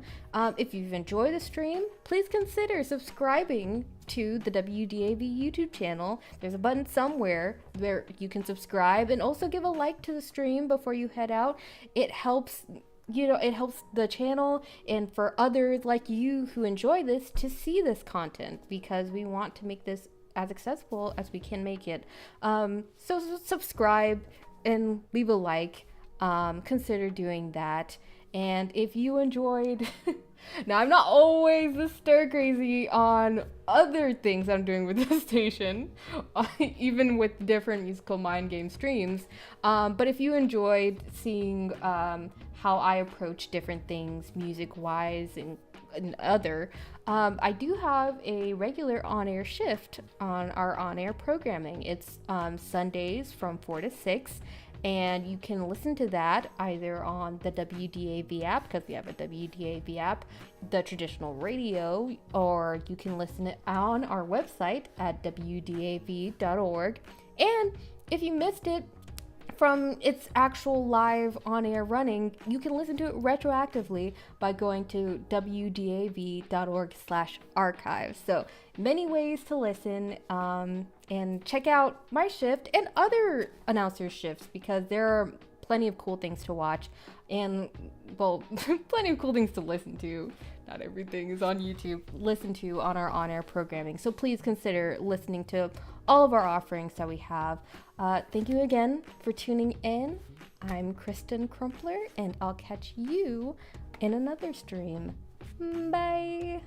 If you've enjoyed the stream, please consider subscribing to the WDAV YouTube channel. There's a button somewhere where you can subscribe and also give a like to the stream before you head out. It helps, it helps the channel and for others like you who enjoy this to see this content because we want to make this as accessible as we can make it. So subscribe and leave a like. Consider doing that. And if you enjoyed, now I'm not always this stir crazy on other things I'm doing with the station, even with different musical mind game streams. But if you enjoyed seeing how I approach different things music-wise and other, I do have a regular on-air shift on our on-air programming. It's Sundays from 4 to 6. And you can listen to that either on the WDAV app, because we have a WDAV app, the traditional radio, or you can listen it on our website at WDAV.org. And if you missed it from its actual live on-air running, you can listen to it retroactively by going to WDAV.org/archive. So many ways to listen, and check out my shift and other announcer shifts because there are plenty of cool things to watch and, well, plenty of cool things to listen to. Not everything is on YouTube. Listen to on our on-air programming. So please consider listening to all of our offerings that we have. Thank you again for tuning in. I'm Kristen Crumpler, and I'll catch you in another stream. Bye.